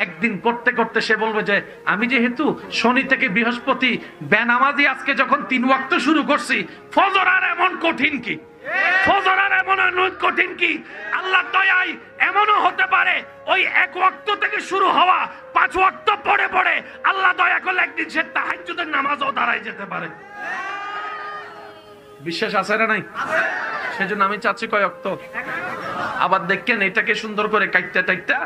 একদিন করতে করতে সে বলবে যে আমি যেহেতু শনি থেকে বৃহস্পতি বেনামাজি আজকে যখন 3 ওয়াক্ত শুরু করছি, ফজর আর এমন কঠিন কি, ফজর আর এমন কঠিন কি? আল্লাহ দয়ায় এমনও হতে পারে ওই 1 ওয়াক্ত থেকে শুরু হওয়া 5 ওয়াক্ত পড়ে পড়ে আল্লাহ দয়া করলে একদিন সে তাহাজ্জুদের নামাজও দাঁড়ায় যেতে পারে। বিশ্বাস আছে না নাই? সেজন্য আমি চাচ্ছি কয় ওয়াক্ত। আবার দেখেন এটাকে সুন্দর করে কাইটা টাইটা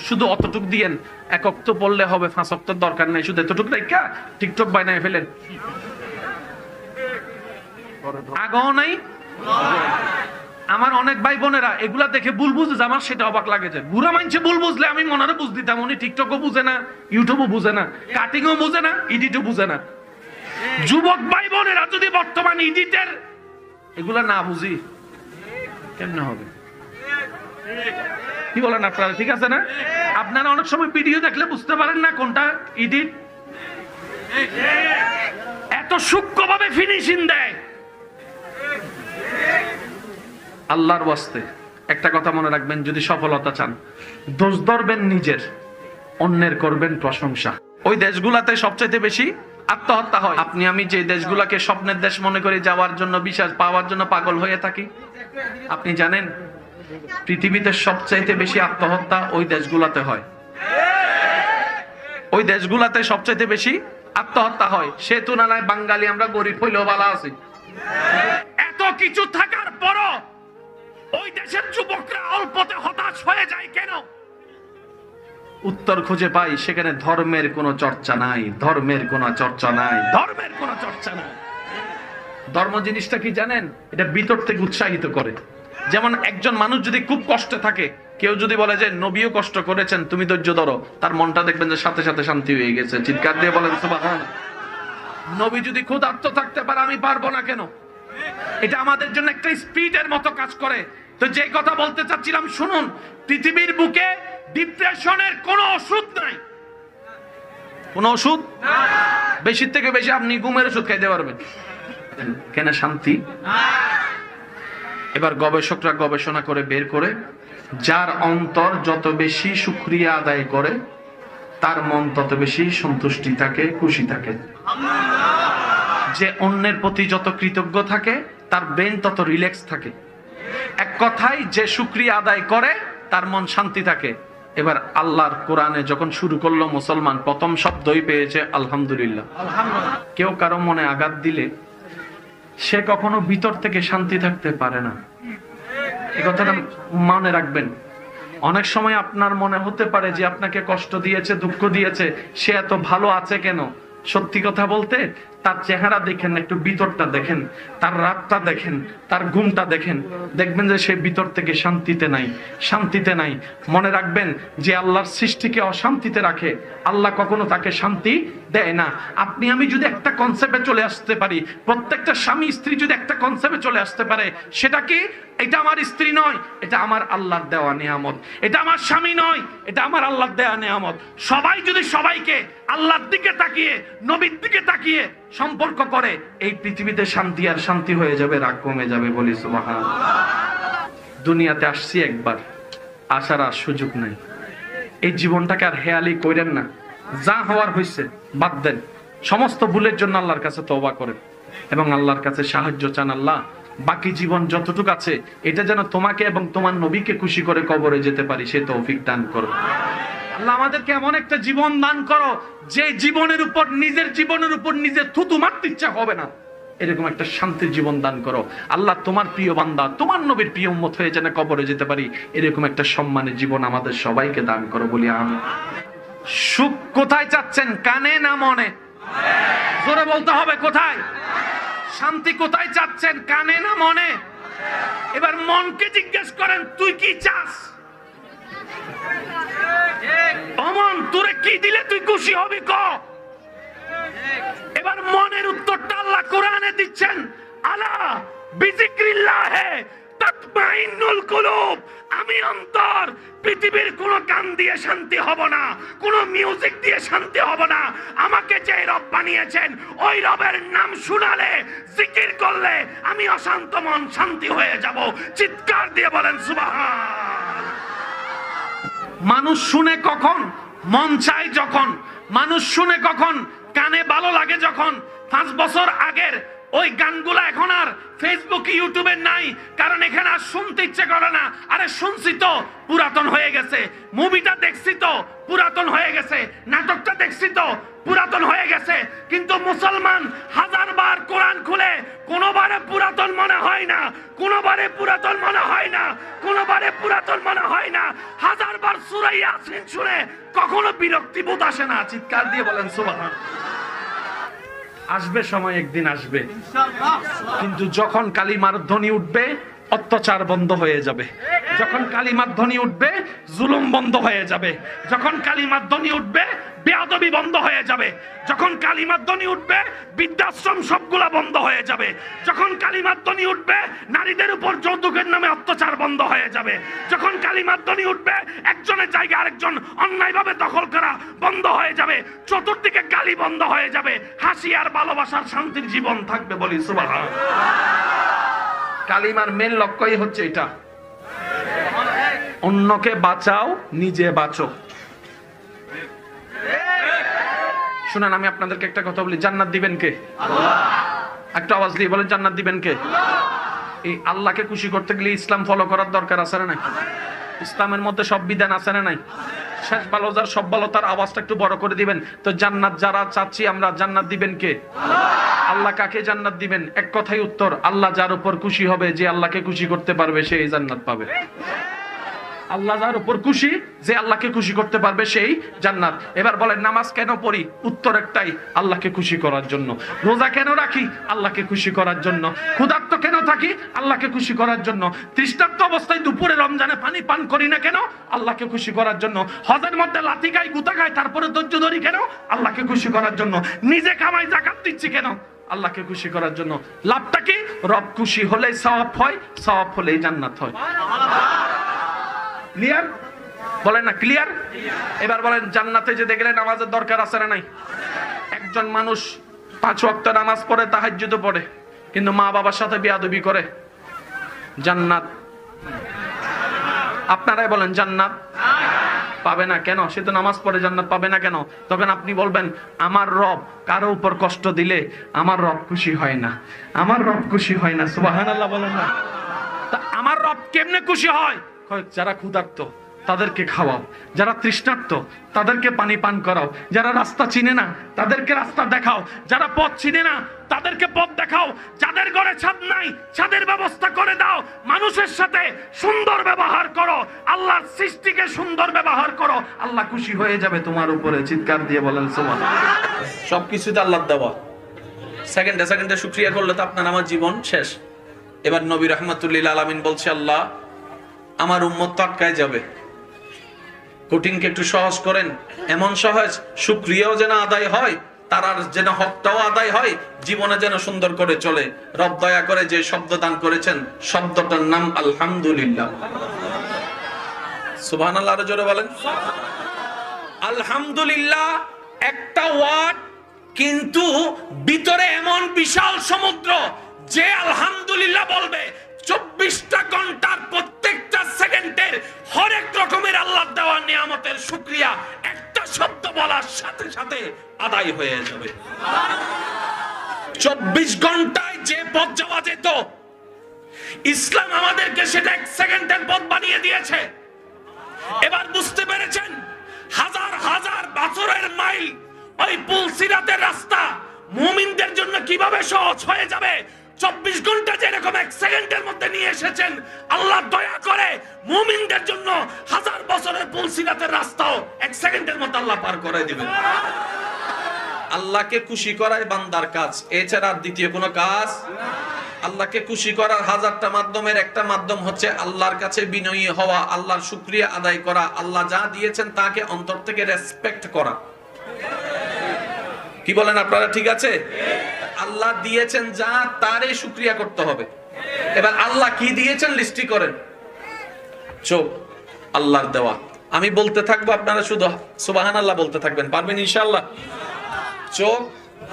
শুধু অতটুক দিয়েন, 1 ওয়াক্ত পড়লে হবে, 5 ওয়াক্তের দরকার নাই, শুধু এতটুক রাইখা টিকটক বানায় ফেলেন। আগেও নাই। আমার অনেক ভাই বোনেরা এগুলা দেখে ভুল বুঝে, আমার সেটা অবাক লাগে যে বুড়া মানছে ভুল বুঝলে আমি মনারে বুঝ দিতাম। উনি টিকটকও বুঝে না, ইউটিউবও বুঝে না, কাটিংও বুঝে না, এডিটও বুঝে না। যুবক ভাই বোনেরা যদি বর্তমান এডিটের এগুলা না বুঝি কেমনে হবে? কি বলেন আপনারা? ঠিক আছে না? আপনারা অনেক সময় ভিডিও দেখলে বুঝতে পারেন না কোনটা এডিট। এত সূক্ষ্মভাবে ফিনিশিং দেয়। আল্লাহর ওয়াস্তে একটা কথা মনে রাখবেন, যদি সফলতা চান দোষ ধরবেন নিজের, অন্যের করবেন প্রশংসা। ওই দেশগুলাতে সবচাইতে বেশি আত্মহত্যা হয়। আপনি আমি যে দেশগুলাকে স্বপ্নের দেশ মনে করে যাওয়ার জন্য, বিশ্বাস পাওয়ার জন্য পাগল হয়ে থাকি, আপনি জানেন পৃথিবীতে সবচাইতে বেশি আত্মহত্যা ওই দেশগুলাতে হয়। ওই দেশগুলাতে সবচাইতে বেশি আত্মহত্যা হয়। সে তুলনায় বাঙালি আমরা গরিব হইলেও ভালো আছি। এত কিছু থাকার পরও ওই দেশের যুবকরা অল্পতে হতাশ হয়ে যায় কেন? উত্তর খুঁজে পাই, সেখানে ধর্মের কোনো চর্চা নাই, ধর্মের কোনো চর্চা নাই, ধর্মের কোনো চর্চা নাই। ধর্ম জিনিসটা কি জানেন? এটা ভিতর থেকে উৎসাহিত করে। যেমন একজন মানুষ যদি খুব কষ্টে থাকে, কেউ যদি বলে যে নবীও কষ্ট করেছেন, তুমি ধৈর্য ধরো, তার মনটা দেখবেন যে সাথে সাথে শান্তি হয়ে গেছে। চিৎকার দিয়ে বলেন সুবহান। নবী যদি ক্ষুধার্ত থাকতে পারে, আমি পারবো না কেন? এটা আমাদের জন্য একটা স্পিডের মতো কাজ করে। তো যে কথা বলতে চাচ্ছিলাম শুনুন, পৃথিবীর বুকে ডিপ্রেশনের কোনো ওষুধ নাই। কোন ওষুধ? বেশি থেকে বেশি আপনি ঘুমের ওষুধ খাইতে পারবেন, কেন শান্তি? এবার গবেষকরা গবেষণা করে বের করে, যার অন্তর যত বেশি শুকরিয়া আদায় করে তার মন তত বেশি সন্তুষ্টি থাকে, খুশি থাকে। যে অন্যের প্রতি যত কৃতজ্ঞ থাকে তার ব্রেন তত রিল্যাক্স থাকে। এক কথায় যে শুকরিয়া আদায় করে তার মন শান্তি থাকে। এবার আল্লাহর কোরআনে যখন শুরু করলো, মুসলমান প্রথম শব্দই পেয়েছে আলহামদুলিল্লাহ। কেউ কারো মনে আঘাত দিলে সে কখনো ভিতর থেকে শান্তি থাকতে পারে না। এই কথাটা মনে রাখবেন। অনেক সময় আপনার মনে হতে পারে যে আপনাকে কষ্ট দিয়েছে, দুঃখ দিয়েছে, সে এত ভালো আছে কেন? সত্যি কথা বলতে তার চেহারা দেখেন, একটু ভিতরটা দেখেন, তার রাতটা দেখেন, তার ঘুমটা দেখেন, দেখবেন যে সে ভিতর থেকে শান্তিতে নাই, শান্তিতে নাই। মনে রাখবেন যে আল্লাহর সৃষ্টিকে অশান্তিতে রাখে, আল্লাহ কখনো তাকে শান্তি দেয় না। আপনি আমি যদি একটা কনসেপ্টে চলে আসতে পারি, প্রত্যেকটা স্বামী স্ত্রী যদি একটা কনসেপ্টে চলে আসতে পারে, সেটা কি? এটা আমার স্ত্রী নয়, এটা আমার আল্লাহর দেওয়া নিয়ামত। এটা আমার স্বামী নয়, এটা আমার আল্লাহর দেওয়া নিয়ামত। সবাই যদি সবাইকে আল্লাহর দিকে তাকিয়ে, নবীর দিকে তাকিয়ে সম্পর্ক করে, এই পৃথিবীতে শান্তি আর শান্তি হয়ে যাবে, রাগ কমে যাবে। বলি সুবহানাল্লাহ। দুনিয়াতে আসছি একবার, আসার আর সুযোগ নাই। এই জীবনটাকে আর হেয়ালি কইরেন না। যা হওয়ার হয়েছে বাদ দেন। সমস্ত ভুলের জন্য আল্লাহর কাছে তওবা করেন এবং আল্লাহর কাছে সাহায্য চান। আল্লাহ বাকি জীবন যতটুকু আছে এটা যেন তোমাকে এবং তোমার নবীকে খুশি করে কবরে যেতে পারি, সে তৌফিক দান করো। আল্লাহ আমাদেরকে এমন একটা জীবন দান করো যে জীবনের উপর, নিজের জীবনের উপর নিজে থুতু মারতে ইচ্ছা হবে না, এরকম একটা শান্তির জীবন দান করো। আল্লাহ তোমার প্রিয় বান্দা, তোমার নবীর প্রিয় উম্মত হয়ে যেন কবরে যেতে পারি, এরকম একটা সম্মানের জীবন আমাদের সবাইকে দান করো বলি আমিন। সুখ কোথায় চাচ্ছেন, কানে না মনে? জোরে বলতে হবে কোথায়। শান্তি কোথায় চাচ্ছেন, কানে না মনে? এবার মনকে জিজ্ঞেস করেন তুই কি চাস? অমন তোরে কি দিলে তুই খুশি হবি ক? এবার মনের উত্তরটা আল্লাহ কোরআনে দিচ্ছেন, আলা বিজিক্রিল্লাহে তাতমাইন্নুল কুলুব। আমি অন্তর, পৃথিবীর কোন গান দিয়ে শান্তি হব না, কোন মিউজিক দিয়ে শান্তি হব না। আমাকে যে রব বানিয়েছেন ওই রবের নাম শুনালে, জিকির করলে আমি অশান্ত মন শান্তি হয়ে যাব। চিৎকার দিয়ে বলেন সুবহান। মানুষ শুনে কখন? মন চাই যখন। মানুষ শুনে কখন? কানে ভালো লাগে যখন। 5 বছর আগের ওই গানগুলো এখন আর ফেসবুকে ইউটিউবে নাই, কারণ এখানে আর শুনতে ইচ্ছে করে না। আরে শুনছি তো, পুরাতন হয়ে গেছে। মুভিটা দেখছি তো, পুরাতন হয়ে গেছে। নাটকটা দেখছি তো, পুরাতন হয়ে গেছে। কিন্তু মুসলমান 1000বার কোরআন খুলে কোনোবারে পুরাতন মনে হয় না, কোনোবারে পুরাতন মনে হয় না, কোনোবারে পুরাতন মনে হয় না। 1000বার সূরা ইয়াসিন শুনে কখনো বিরক্তি বোধ আসে না। চিৎকার দিয়ে বলেন সুবহান। আসবে সময়, একদিন আসবে, কিন্তু যখন কালিমার ধ্বনি উঠবে অত্যাচার বন্ধ হয়ে যাবে। যখন কালিমার ধ্বনি উঠবে জুলুম বন্ধ হয়ে যাবে। যখন কালিমার ধ্বনি উঠবে বেয়াদবি বন্ধ হয়ে যাবে। যখন কালিমার ধ্বনি উঠবে বৃদ্ধাশ্রম সবগুলা বন্ধ হয়ে যাবে। যখন কালিমার ধ্বনি উঠবে নারীদের উপর যৌতুকের নামে অত্যাচার বন্ধ হয়ে যাবে। যখন কালিমার ধ্বনি উঠবে একজনের জায়গা আরেকজন অন্যায়ভাবে দখল করা বন্ধ হয়ে যাবে। চতুর্দিকে গালি বন্ধ হয়ে যাবে। হাসি আর ভালোবাসার শান্তির জীবন থাকবে বলি সুবহান। কালিমার মেন লক্ষ্যই হচ্ছে এটা, অন্যকে বাঁচাও, নিজে বাঁচো। শুনেন, আমি আপনাদেরকে একটা কথা বলি, জান্নাত দিবেন কে? একটা আওয়াজ দিয়ে বলেন, জান্নাত দিবেন কে? এই আল্লাহকে খুশি করতে গেলে ইসলাম ফলো করার দরকার আছে না নাই? ইসলামের মধ্যে সব বিধান আছে না নাই? শেষ ভালো যার সব ভালো, তার আওয়াজটা একটু বড় করে দিবেন তো। জান্নাত যারা চাচ্ছি আমরা, জান্নাত দিবেন কে? আল্লাহ কাকে জান্নাত দিবেন? এক কথাই উত্তর, আল্লাহ যার উপর খুশি হবে, যে আল্লাহকে খুশি করতে পারবে সেই জান্নাত পাবে। আল্লাহ যার উপর খুশি, যে আল্লাহকে খুশি করতে পারবে সেই জান্নাত। এবার বলেন নামাজ কেন পড়ি? উত্তর একটাই, আল্লাহকে খুশি করার জন্য। রোজা কেন রাখি? আল্লাহকে খুশি করার জন্য। ক্ষুধার্ত কেন থাকি? আল্লাহকে খুশি করার জন্য। তৃষ্ণার্ত অবস্থায় দুপুরে রমজানে পানি পান করি না কেন? আল্লাহকে খুশি করার জন্য। হজের মধ্যে লাথি খাই, গুতা খাই, তারপরে ধৈর্য ধরি কেন? আল্লাহকে খুশি করার জন্য। নিজে কামাই যাকাত দিচ্ছি কেন? আল্লাহকে খুশি করার জন্য। লাভটা কি? রব খুশি হলেই সওয়াব হয়, সওয়াব হলেই জান্নাত হয়। ক্লিয়ার? বলেন না ক্লিয়ার? এবার বলেন, জান্নাতে যেতে গেলে নামাজের দরকার আছে না নাই? একজন মানুষ 5 ওয়াক্ত নামাজ পড়ে, তাহাজ্জুদ পড়ে, কিন্তু মা বাবার সাথে বেয়াদবি করে, জান্নাত? আপনারাই বলেন জান্নাত পাবে না কেন? সে তো নামাজ পড়ে, জান্নাত পাবে না কেন? তখন আপনি বলবেন, আমার রব কারো উপর কষ্ট দিলে আমার রব খুশি হয় না, আমার রব খুশি হয় না। সুবহানাল্লাহ বলেন না? তা আমার রব কেমনে খুশি হয়? যারা ক্ষুধার্ত তাদেরকে খাওয়াও, যারা তৃষ্ণার্ত তাদেরকে পানি পান করাও, যারা রাস্তা চিনে না তাদেরকে রাস্তা দেখাও, যারা পথ চিনে না তাদেরকে পথ দেখাও, যাদের ঘরে ছাদ নাই ছাদের ব্যবস্থা করে দাও, মানুষের সাথে সুন্দর ব্যবহার করো, আল্লাহর সৃষ্টিকে সুন্দর ব্যবহার করো, আল্লাহ খুশি হয়ে যাবে তোমার উপরে। চিৎকার দিয়ে বলেন সুবহানাল্লাহ। সবকিছুতে আল্লাহ দেওয়া, সেকেন্ডে সেকেন্ডে শুকরিয়া করলে তো আপনার আমার জীবন শেষ। এবার নবী রাহমাতুল্লিল আলামিন বলছে, আল্লাহ আমার উম্মত তো আটকায় যাবে, কঠিনকে একটু সহজ করেন, এমন সহজ শুকরিয়াও যেন আদায় হয়, তার যেন হকটাও আদায় হয়, জীবনে যেন সুন্দর করে চলে। রব দয়া করে যে শব্দ দান করেছেন, শব্দটার নাম আলহামদুলিল্লাহ। সুবহানাল্লাহ, আরো জোরে বলেন। আলহামদুলিল্লাহ একটা ওয়ার্ড, কিন্তু ভিতরে এমন বিশাল সমুদ্র। যে আলহামদুলিল্লাহ বলবে 24টা ঘন্টার প্রত্যেকটা সেকেন্ডের হরেক রকমের আল্লাহর দেওয়া নিয়ামতের শুকরিয়া একটা শব্দ বলার সাথে সাথে আদায় হয়ে যাবে। 24 ঘন্টায় যে পথ যাওয়া যেত ইসলাম আমাদেরকে সেটা 1 সেকেন্ডের পথ বানিয়ে দিয়েছে। এবার বুঝতে পেরেছেন, হাজার হাজার বছরের মাইল ওই পুল সিরাতের রাস্তা মুমিনদের জন্য কিভাবে সহজ হয়ে যাবে। 24 ঘন্টা যেরকম 1 সেকেন্ডের মধ্যে নিয়ে এসেছেন, আল্লাহ দয়া করে মুমিনদের জন্য হাজার বছরের পুল সিরাতের রাস্তাও 1 সেকেন্ডের মধ্যে আল্লাহ পার করে দিবেন। আল্লাহকে খুশি করাই বান্দার কাজ, এছাড়া আর দ্বিতীয় কোনো কাজ। আল্লাহকে খুশি করার হাজারটা মাধ্যমের একটা মাধ্যম হচ্ছে আল্লাহর কাছে বিনয়ী হওয়া, আল্লাহর শুকরিয়া আদায় করা, আল্লাহ যা দিয়েছেন তাকে অন্তর থেকে রেসপেক্ট করা। কি বলেন আপনারা? ঠিক আছে, আল্লাহ দিয়েছেন যা, তারই শুকরিয়া করতে হবে। এবার আল্লাহ কি দিয়েছেন লিস্টি করেন। চোখ আল্লাহর দেওয়া, আমি বলতে থাকবো, আপনারা শুধু সুবহানাল্লাহ বলতে থাকবেন, পারবেন ইনশাআল্লাহ? চোখ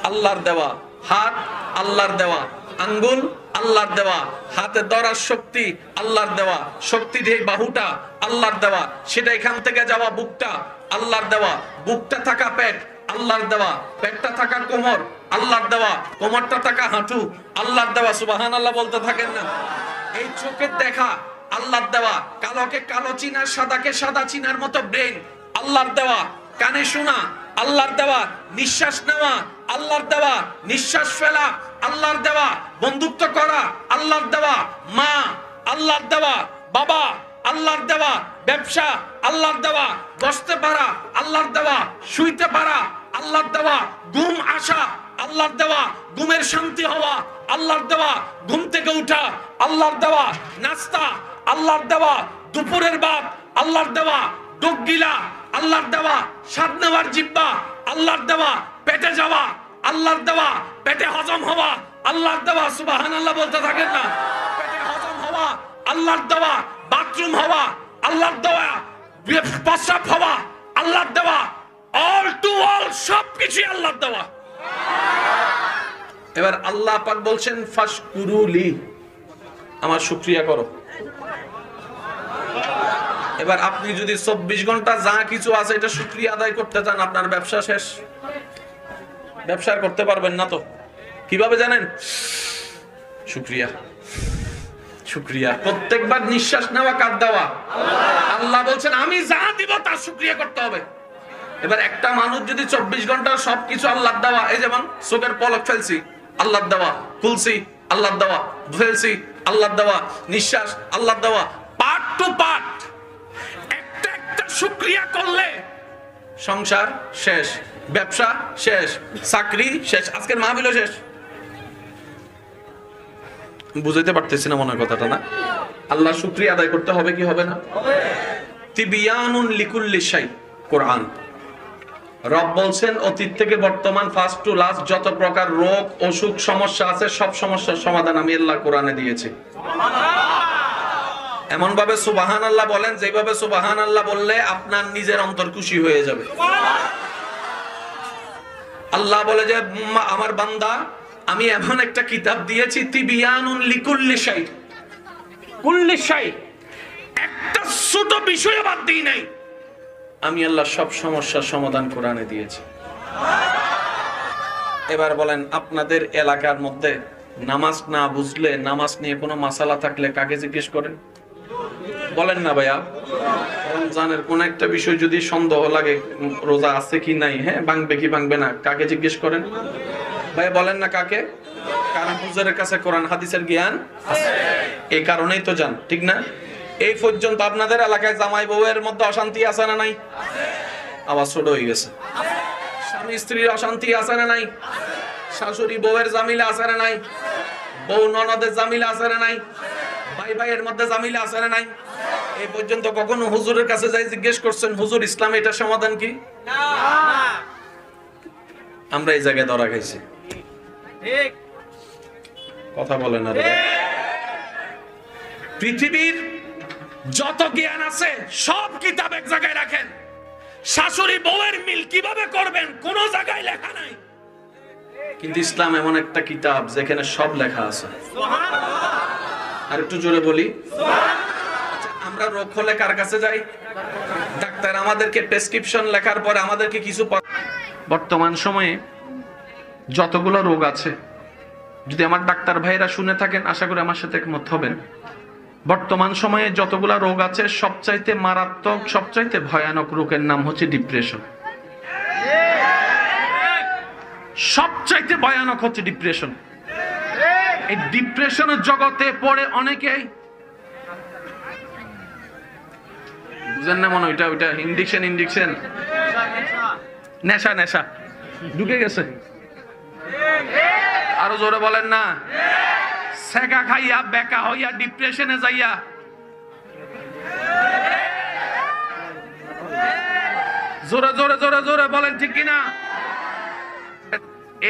আল্লাহর দেওয়া, হাত আল্লাহর দেওয়া, আঙ্গুল আল্লাহর দেওয়া, হাতে ধরার শক্তি আল্লাহর দেওয়া, শক্তি দিয়ে বাহুটা আল্লাহর দেওয়া, সেটা এখান থেকে যাওয়া বুকটা আল্লাহর দেওয়া, বুকটা থাকা পেট আল্লাহর দেওয়া, পেটটা থাকা কোমর আল্লাহর দেওয়া, কোমরটা থাকা হাঁটু আল্লাহর দেওয়া। সুবহানাল্লাহ বলতে থাকেন না। এই চোখের দেখা আল্লাহর দেওয়া, কালোকে কালো চিনার, সাদাকে সাদা চিনার মতো ব্রেন আল্লাহর দেওয়া, কানে শোনা আল্লাহর দেওয়া, নিঃশ্বাস নেওয়া আল্লাহর দেওয়া, নিঃশ্বাস ফেলা আল্লাহর দেওয়া, বন্ধুত্ব করা আল্লাহর দেওয়া, মা আল্লাহর দেওয়া, বাবা আল্লাহর দেওয়া, ব্যবসা আল্লাহর দেওয়া, বসতে পারা আল্লাহর দেওয়া, শুইতে পারা আল্লাহর দেওয়া, ঘুম আসা আল্লাহর দেওয়া, ঘুমের শান্তি হওয়া আল্লাহর দেওয়া, ঘুম থেকে উঠা আল্লাহর দেওয়া, নাস্তা আল্লাহর দেওয়া, দুপুরের ভাত আল্লাহর দেওয়া, ডুব গিলা আল্লাহর দেওয়া, স্বাদ নেওয়ার জিহ্বা আল্লাহর দেওয়া, পেটে যাওয়া আল্লাহর দেওয়া, পেটে হজম হওয়া আল্লাহর দেওয়া। সুবহানাল্লাহ বলতে থাকেন না। পেটে হজম হওয়া আল্লাহর দেওয়া, বাথরুম হওয়া আল্লাহর দেওয়া, প্রস্রাব হওয়া আল্লাহর দেওয়া, অল টু অল সবকিছু আল্লাহর দেওয়া। এবার আল্লাহ পাক বলছেন ফাশকুরুলি, আমার শুকরিয়া করো। এবার আপনি যদি 24 ঘন্টা যা কিছু আছে এটা শুকরিয়া আদায় করতে চান, আপনার ব্যবসা শেষ। ব্যবসা করতে পারবেন না তো কিভাবে জানেন? শুকরিয়া শুকরিয়া। প্রত্যেকবার নিঃশ্বাস নেওয়া কার দেওয়া? আল্লাহ বলছেন আমি যা দিব তার শুকরিয়া করতে হবে। এবার একটা মানুষ যদি 24 ঘন্টা সবকিছু আল্লাহর দেওয়া, এই যেমন চোখের পলক ফেলছি আল্লাহর দেওয়া, খুলছি আল্লাহর দেওয়া, ফেলছি আল্লাহর দেওয়া, নিঃশ্বাস আল্লাহর দেওয়া, পার্ট টু পার্ট একটা একটা শুকরিয়া করলে সংসার শেষ, ব্যবসা শেষ, চাকরি শেষ, আজকের মাহফিলও শেষ। বুঝাইতে পারতেছি না মনে হয় কথাটা, না? আল্লাহ শুকরিয়া আদায় করতে হবে কি হবে না? তিবিয়ানুন লিকুল্লি শাই, কোরআন। রব বলছেন অতীত থেকে বর্তমান, ফার্স্ট টু লাস্ট যত প্রকার রোগ অসুখ সমস্যা আছে সব সমস্যার সমাধান আমি আল্লাহ কোরআনে দিয়েছি। এমন ভাবে সুবহানাল্লাহ বলেন যেভাবে সুবহানাল্লাহ বললে আপনার নিজের অন্তর খুশি হয়ে যাবে। আল্লাহ বলে যে আমার বান্দা আমি এমন একটা কিতাব দিয়েছি তিবিয়ানুন লিকুল্লি শাই, কুল্লি শাই, একটা ছোট বিষয় বাদ দিই নাই। আমি আল্লাহ সব সমস্যার সমাধান কোরআনে দিয়েছি। এবার বলেন আপনাদের এলাকার মধ্যে নামাজ না বুঝলে, নামাজ নিয়ে কোনো মাসালা থাকলে কাকে জিজ্ঞেস করেন? বলেন না ভাইয়া। রমজানের কোন একটা বিষয় যদি সন্দেহ লাগে, রোজা আছে কি নাই, হ্যাঁ ভাঙবে কি ভাঙবে না, কাকে জিজ্ঞেস করেন? ভাই বলেন না কাকে? কারণ হুজুরের কাছে কোরআন হাদিসের জ্ঞান আছে, এই কারণেই তো যান, ঠিক না? এই পর্যন্ত আপনাদের এলাকায় জামাই বউয়ের মধ্যে অশান্তি আছে না নাই? আবার ছোট হয়ে গেছে। স্বামী স্ত্রীর অশান্তি আছে না নাই? শাশুড়ি বউয়ের জামিলা আছে না নাই? বউ ননদের জামিলা আছে না নাই? ভাই ভাইয়ের মধ্যে জামিলা আছে না নাই? এই পর্যন্ত কখনো হুজুরের কাছে যাই জিজ্ঞেস করছেন হুজুর ইসলাম এটার সমাধান কি? না। আমরা এই জায়গায় ধরা খাইছি। ঠিক কথা বলেন না? পৃথিবীর যত জ্ঞান আছে সব কিতাব এক জায়গায় রাখেন, শাশুড়ি বউয়ের মিল কিভাবে করবেন কোন জায়গায় লেখা নাই। কিন্তু ইসলাম এমন একটা কিতাব যেখানে সব লেখা আছে। আর একটু জোরে বলি, আমরা রোগ হলে কার কাছে যাই? ডাক্তার আমাদেরকে প্রেসক্রিপশন লেখার পরে আমাদেরকে কিছু বর্তমান সময়ে যতগুলো রোগ আছে যদি আমার ডাক্তার ভাইরা শুনে থাকেন, আশা করি আমার সাথে একমত হবেন। বর্তমান সময়ে যতগুলা রোগ আছে, সবচাইতে মারাত্মক, সবচাইতে ভয়ানক রোগের নাম হচ্ছে ডিপ্রেশন। সবচাইতে ভয়ানক হচ্ছে ডিপ্রেশন। এই ডিপ্রেশনের জগতে পড়ে অনেকেই, বুঝেন না মনে, ওইটা ইন্ডিকশন নেশা ঢুকে গেছে। আরো জোরে বলেন না। সেকা খাইয়া বেকা হইয়া ডিপ্রেশনে যাইয়া জোরে জোরে জোরে জোরে বলেন ঠিক কিনা?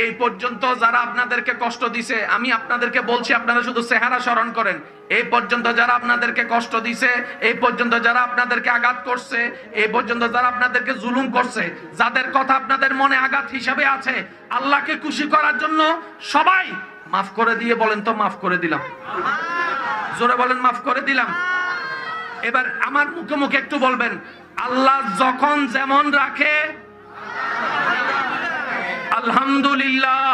এই পর্যন্ত যারা আপনাদেরকে কষ্ট দিছে, আমি আপনাদেরকে বলছি, আপনারা শুধু চেহারা স্মরণ করেন। এই পর্যন্ত যারা আপনাদেরকে কষ্ট দিছে, এই পর্যন্ত যারা আপনাদেরকে আঘাত করছে, এই পর্যন্ত যারা আপনাদেরকে জুলুম করছে, যাদের কথা আপনাদের মনে আঘাত হিসাবে আছে, আল্লাহকে খুশি করার জন্য সবাই মাফ করে দিয়ে বলেন তো, মাফ করে দিলাম। জোরে বলেন, মাফ করে দিলাম। এবার আমার মুখে মুখে একটু বলবেন, আল্লাহ যখন যেমন রাখে, আলহামদুলিল্লাহ,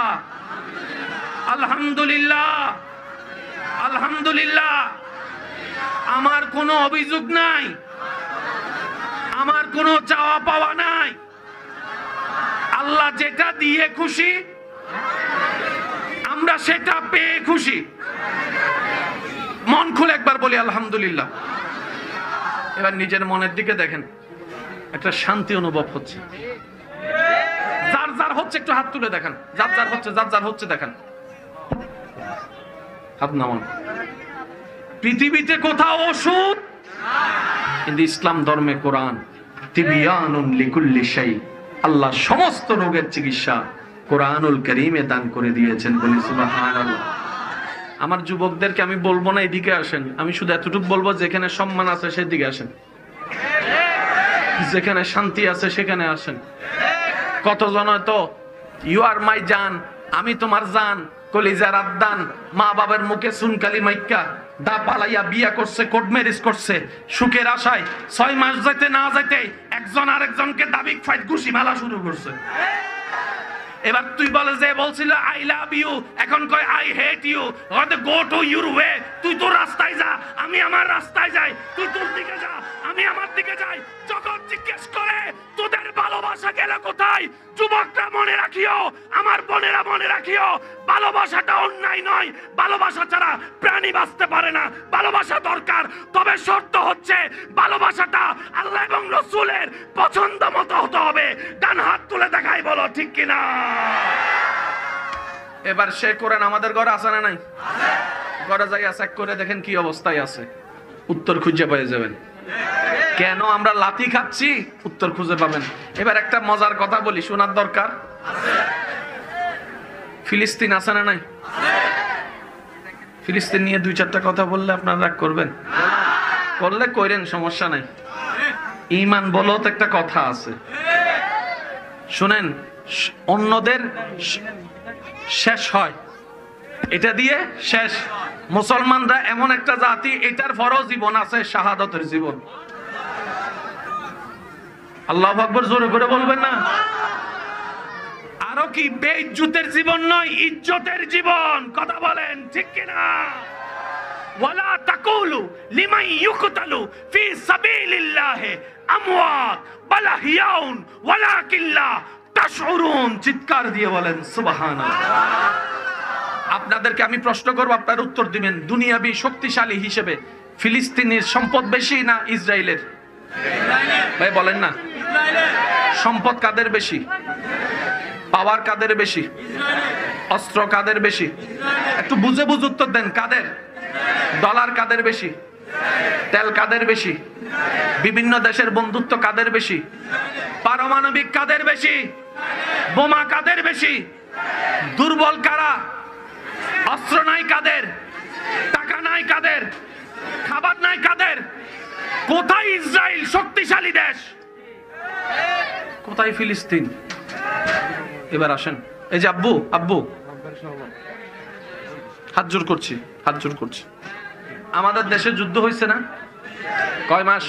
আলহামদুলিল্লাহ, আলহামদুলিল্লাহ। আমার কোনো অভিযোগ নাই, আমার কোনো চাওয়া পাওয়া নাই। আল্লাহ যেটা দিয়ে খুশি, আমরা সেটা পেয়ে খুশি। মন খুলে একবার বলি আলহামদুলিল্লাহ। এবার নিজের মনের দিকে দেখেন, একটা শান্তি অনুভব হচ্ছে। যার যার হচ্ছে একটু হাত তুলে দেখান, যার যার হচ্ছে দেখান, হাত নামান। পৃথিবীতে কোথাও ওষুধ, কিন্তু ইসলাম ধর্মে কোরআন তিবিয়ানুন লিকুল্লি শাই, আল্লাহ সমস্ত রোগের চিকিৎসা কোরআনুল কারীমে দান করে দিয়েছেন। বলি সুবহানাল্লাহ। আমার যুবকদেরকে আমি বলবো না এদিকে আসেন, আমি শুধু এতটুকু বলবো, যেখানে সম্মান আছে সেদিকে আসেন, যেখানে শান্তি আছে সেখানে আসেন। কতজন হয়তো ইউ আর মাই জান, আমি তোমার জান, কলিজার আদান, মা বাবার মুখে সুনকালি মাইক্কা দা পালাইয়া বিয়া করছে, কোর্ট ম্যারেজ করছে, সুখের আশায় 6 মাস যাইতে না যাইতে একজন আরেকজনকে দাবিক ফাইট ঘুষি মালা শুরু করছে। এবার তুই বলে যে বলছিল আই লাভ ইউ, এখন কয় I hate you. Go to your way, তুই তোর রাস্তায় যা, আমি আমার রাস্তায় যাই, তুই তোর দিকে যা, আমি আমার দিকে যাই। যখন জিজ্ঞেস করে তোদের ভালোবাসা গেল কোথায়, যুবকরা মনে রাখিও, আমার বোনেরা মনে রাখিও, ভালোবাসাটা অন্যায় নয়। ভালোবাসা ছাড়া প্রাণী বাঁচতে পারে না। ভালোবাসা দরকার, তবে শর্ত হচ্ছে ভালোবাসাটা আল্লাহ এবং রাসূলের পছন্দ মতো হতে হবে। ডান হাত তুলে দেখাই, বলো ঠিক কিনা? এবার সে কোরআন আমাদের ঘরে আছে না নাই? ঘরে যাই চেক করে দেখেন কি অবস্থায় আছে, উত্তর খুঁজে পেয়ে যাবেন। কেন আমরা লাথি খাচ্ছি, উত্তর খুঁজে পাবেন। এবার একটা মজার কথা বলি, শোনার দরকার। ফিলিস্তিন আছে না নাই? ফিলিস্তিন নিয়ে 2-4টা কথা বললে আপনারা রাগ করবেন? করলে কইরেন, সমস্যা নাই। ঈমান বলো তো একটা কথা আছে, শুনেন। অন্যদের শেষ হয়, এটা দিয়ে শেষ। মুসলমানরা এমন একটা জাতি, এটার ফরজ জীবন আছে, শাহাদাতের জীবন। আল্লাহু আকবার জোরে করে বলবেন না? আরো কি বেইজ্জতের জীবন নয়, ইজ্জতের জীবন। কথা বলেন ঠিক কিনা? ওয়ালা তাকুলু লিমান ইউকতালু ফি সাবিলিল্লাহি আমওয়াত বাল আহইয়াউন ওয়ালাকিন লা তাশউরুন। চিৎকার দিয়ে বলেন সুবহানাল্লাহ। আপনাদেরকে আমি প্রশ্ন করব, আপনারা উত্তর দিবেন। দুনিয়াবি শক্তিশালী হিসেবে ফিলিস্তিনের সম্পদ বেশি না ইসরায়েলের? ভাই বলেন না, সম্পদ কাদের বেশি? পাওয়ার কাদের বেশি? অস্ত্র কাদের বেশি? একটু বুঝে বুঝে উত্তর দেন। কাদের? ডলার কাদের বেশি? তেল কাদের বেশি? বিভিন্ন দেশের বন্ধুত্ব কাদের বেশি? পারমাণবিক কাদের বেশি? বোমা কাদের বেশি? দুর্বল কারা? অস্ত্র নাই কাদের? টাকা নাই কাদের? খাবার নাই কাদের? কোথায় ইসরায়েল শক্তিশালী দেশ, কোথায় ফিলিস্তিন? এবার আসেন, এই যে আব্বু আব্বু হাত জোর করছি, হাত জোর করছি। আমাদের দেশে যুদ্ধ হয়েছে না? কয় মাস?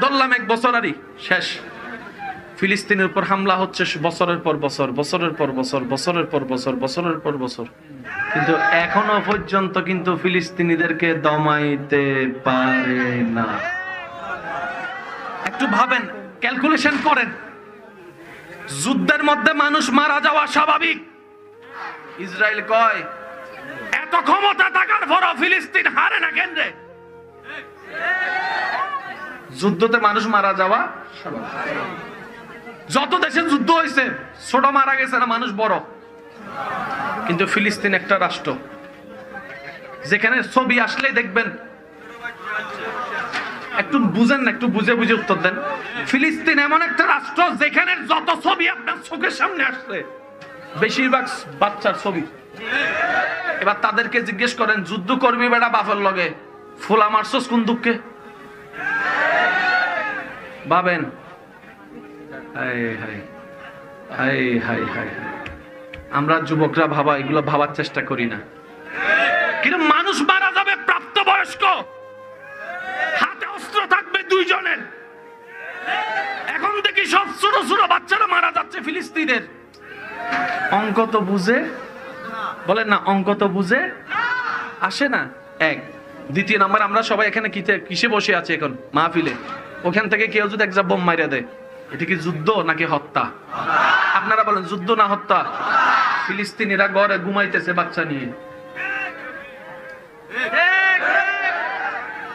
ধরলাম 1 বছর আরই শেষ। ফিলিস্তিনের উপর হামলা হচ্ছে বছরের পর বছর, বছরের পর বছর, বছরের পর বছর, বছরের পর বছর, কিন্তু এখনো পর্যন্ত কিন্তু ফিলিস্তিনিদেরকে দমাইতে পারে না। একটু ভাবেন, ক্যালকুলেশন করেন। যুদ্ধের মধ্যে মানুষ মারা যাওয়া স্বাভাবিক। ইসরায়েল কয় এত ক্ষমতা থাকার পরও ফিলিস্তিন হারে না কেন্দ্রে। যুদ্ধতে মানুষ মারা যাওয়া স্বাভাবিক। যত দেশে যুদ্ধ হয়েছে ছোট মারা গেছে না মানুষ বড়, কিন্তু ফিলিস্তিন একটা রাষ্ট্র যেখানে ছবি আসলেই দেখবেন, একটু বুঝেন না, একটু বুঝে বুঝে উত্তর দেন। ফিলিস্তিন এমন একটা রাষ্ট্র যেখানে যত ছবি আপনার চোখের সামনে আসছে বেশিরভাগ বাচ্চার ছবি। এবার তাদেরকে জিজ্ঞেস করেন, যুদ্ধ করবি বেটা বাপের লগে, ফুলা মারছস কোন দুঃখে? ভাবেন। আমরা যুবকরা ভাবা, এগুলো ভাবার চেষ্টা করি না। কিন্তু মানুষ মারা যাবে প্রাপ্তবয়স্ক, হাতে অস্ত্র থাকবে দুইজনের। এখন দেখি সব ছোট ছোট বাচ্চারা মারা যাচ্ছে ফিলিস্তিনের। অঙ্ক তো বুঝে, বলেন না, অঙ্ক তো বুঝে আসে না। এক। দ্বিতীয় নাম্বার, আমরা সবাই এখানে কিসে বসে আছি এখন মাহফিলে, ওখান থেকে কেউ যদি একটা বোম মাইরা দেয়, এটা কি যুদ্ধ নাকি হত্যা? আপনারা বলেন, যুদ্ধ না হত্যা? ফিলিস্তিনিরা ঘরে ঘুমাইতেছে বাচ্চা নিয়ে,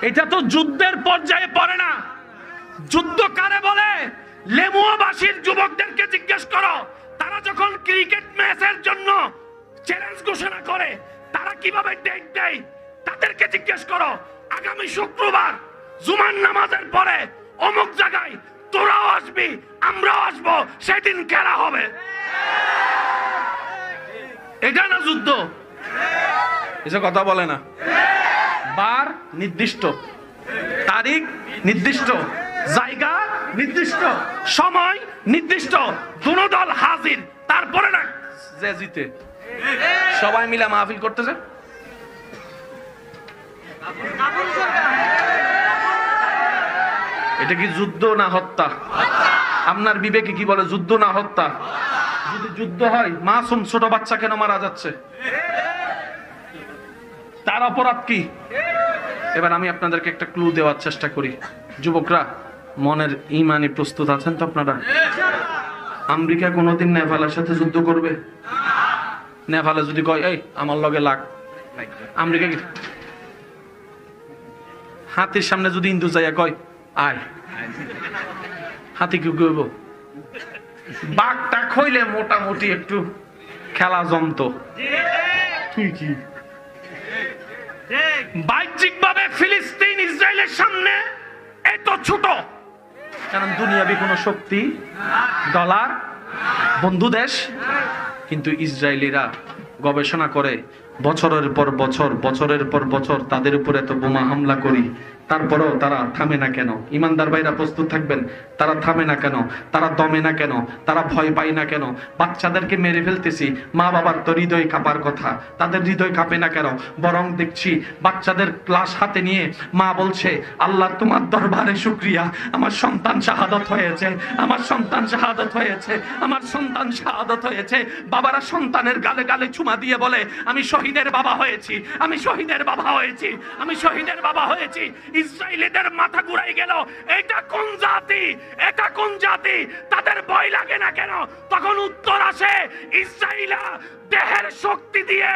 এটা তো যুদ্ধের পর্যায়ে পড়ে না। যুদ্ধ কারে বলে? লেমুয়াবাসীর যুবকদেরকে জিজ্ঞেস করো, তারা যখন ক্রিকেট ম্যাচের জন্য চ্যালেঞ্জ ঘোষণা করে তারা কিভাবে ডেট দেয়, তাদেরকে জিজ্ঞেস করো। আগামী শুক্রবার জুমার নামাজের পরে অমুক জায়গায় তোরাও আসবি, আমরাও আসবো, সেদিন খেলা হবে। এটা না যুদ্ধ? এসব কথা বলে না। বার নির্দিষ্ট, তারিখ নির্দিষ্ট, জায়গা নির্দিষ্ট, সময় নির্দিষ্ট, দুনো দল হাজির, তারপরে না যে জিতে সবাই মিলে মাহফিল করতেছে। এটা কি যুদ্ধ না হত্যা? আপনার বিবেকে কি বলে, যুদ্ধ না হত্যা? যদি যুদ্ধ হয়, মাসুম ছোট বাচ্চা কেন মারা যাচ্ছে? তার অপরাধ কি? এবার আমি আপনাদেরকে একটা ক্লু দেওয়ার চেষ্টা করি। যুবকরা, মনের ইমানি প্রস্তুত আছেন তো আপনারা? আমেরিকা কোনোদিন নেপালের সাথে যুদ্ধ করবে? নেপালে যদি কয় এই আমার লগে লাগ, আমেরিকা কি? হাতির সামনে যদি ইন্দু যাইয়া কয় আয়, হাতি কি করবো? বাঘটা খইলে মোটামুটি একটু খেলা জমতো। ঠিকই। বাহ্যিকভাবে ফিলিস্তিন ইসরায়েলের সামনে এত ছোট, কারণ দুনিয়াবি কোন শক্তি, ডলার, বন্ধু দেশ, কিন্তু ইসরায়েলিরা গবেষণা করে বছরের পর বছর, বছরের পর বছর তাদের উপর এত বোমা হামলা করি, তারপরেও তারা থামে না কেন? ইমানদার ভাইরা প্রস্তুত থাকবেন। তারা থামে না কেন? তারা দমে না কেন? তারা ভয় পায় না কেন? বাচ্চাদেরকে মেরে ফেলতেছি, মা বাবার তো হৃদয় কাঁপার কথা, তাদের হৃদয় কাঁপে না কেন? বরং দেখছি বাচ্চাদের লাশ হাতে নিয়ে মা বলছে, আল্লাহ তোমার দরবারে শুকরিয়া, আমার সন্তান শাহাদত হয়েছে, আমার সন্তান শাহাদত হয়েছে, আমার সন্তান শাহাদত হয়েছে। বাবারা সন্তানের গালে গালে চুমা দিয়ে বলে, আমি শহীদের বাবা হয়েছি, আমি শহীদের বাবা হয়েছি, আমি শহীদের বাবা হয়েছি। ইসরায়েলিদের মাথা ঘুরাই গেল, এটা কোন জাতি, এটা কোন জাতি? তাদের ভয় লাগে না কেন? তখন উত্তর আসে, ইসরায়েলিরা দেহের শক্তি দিয়ে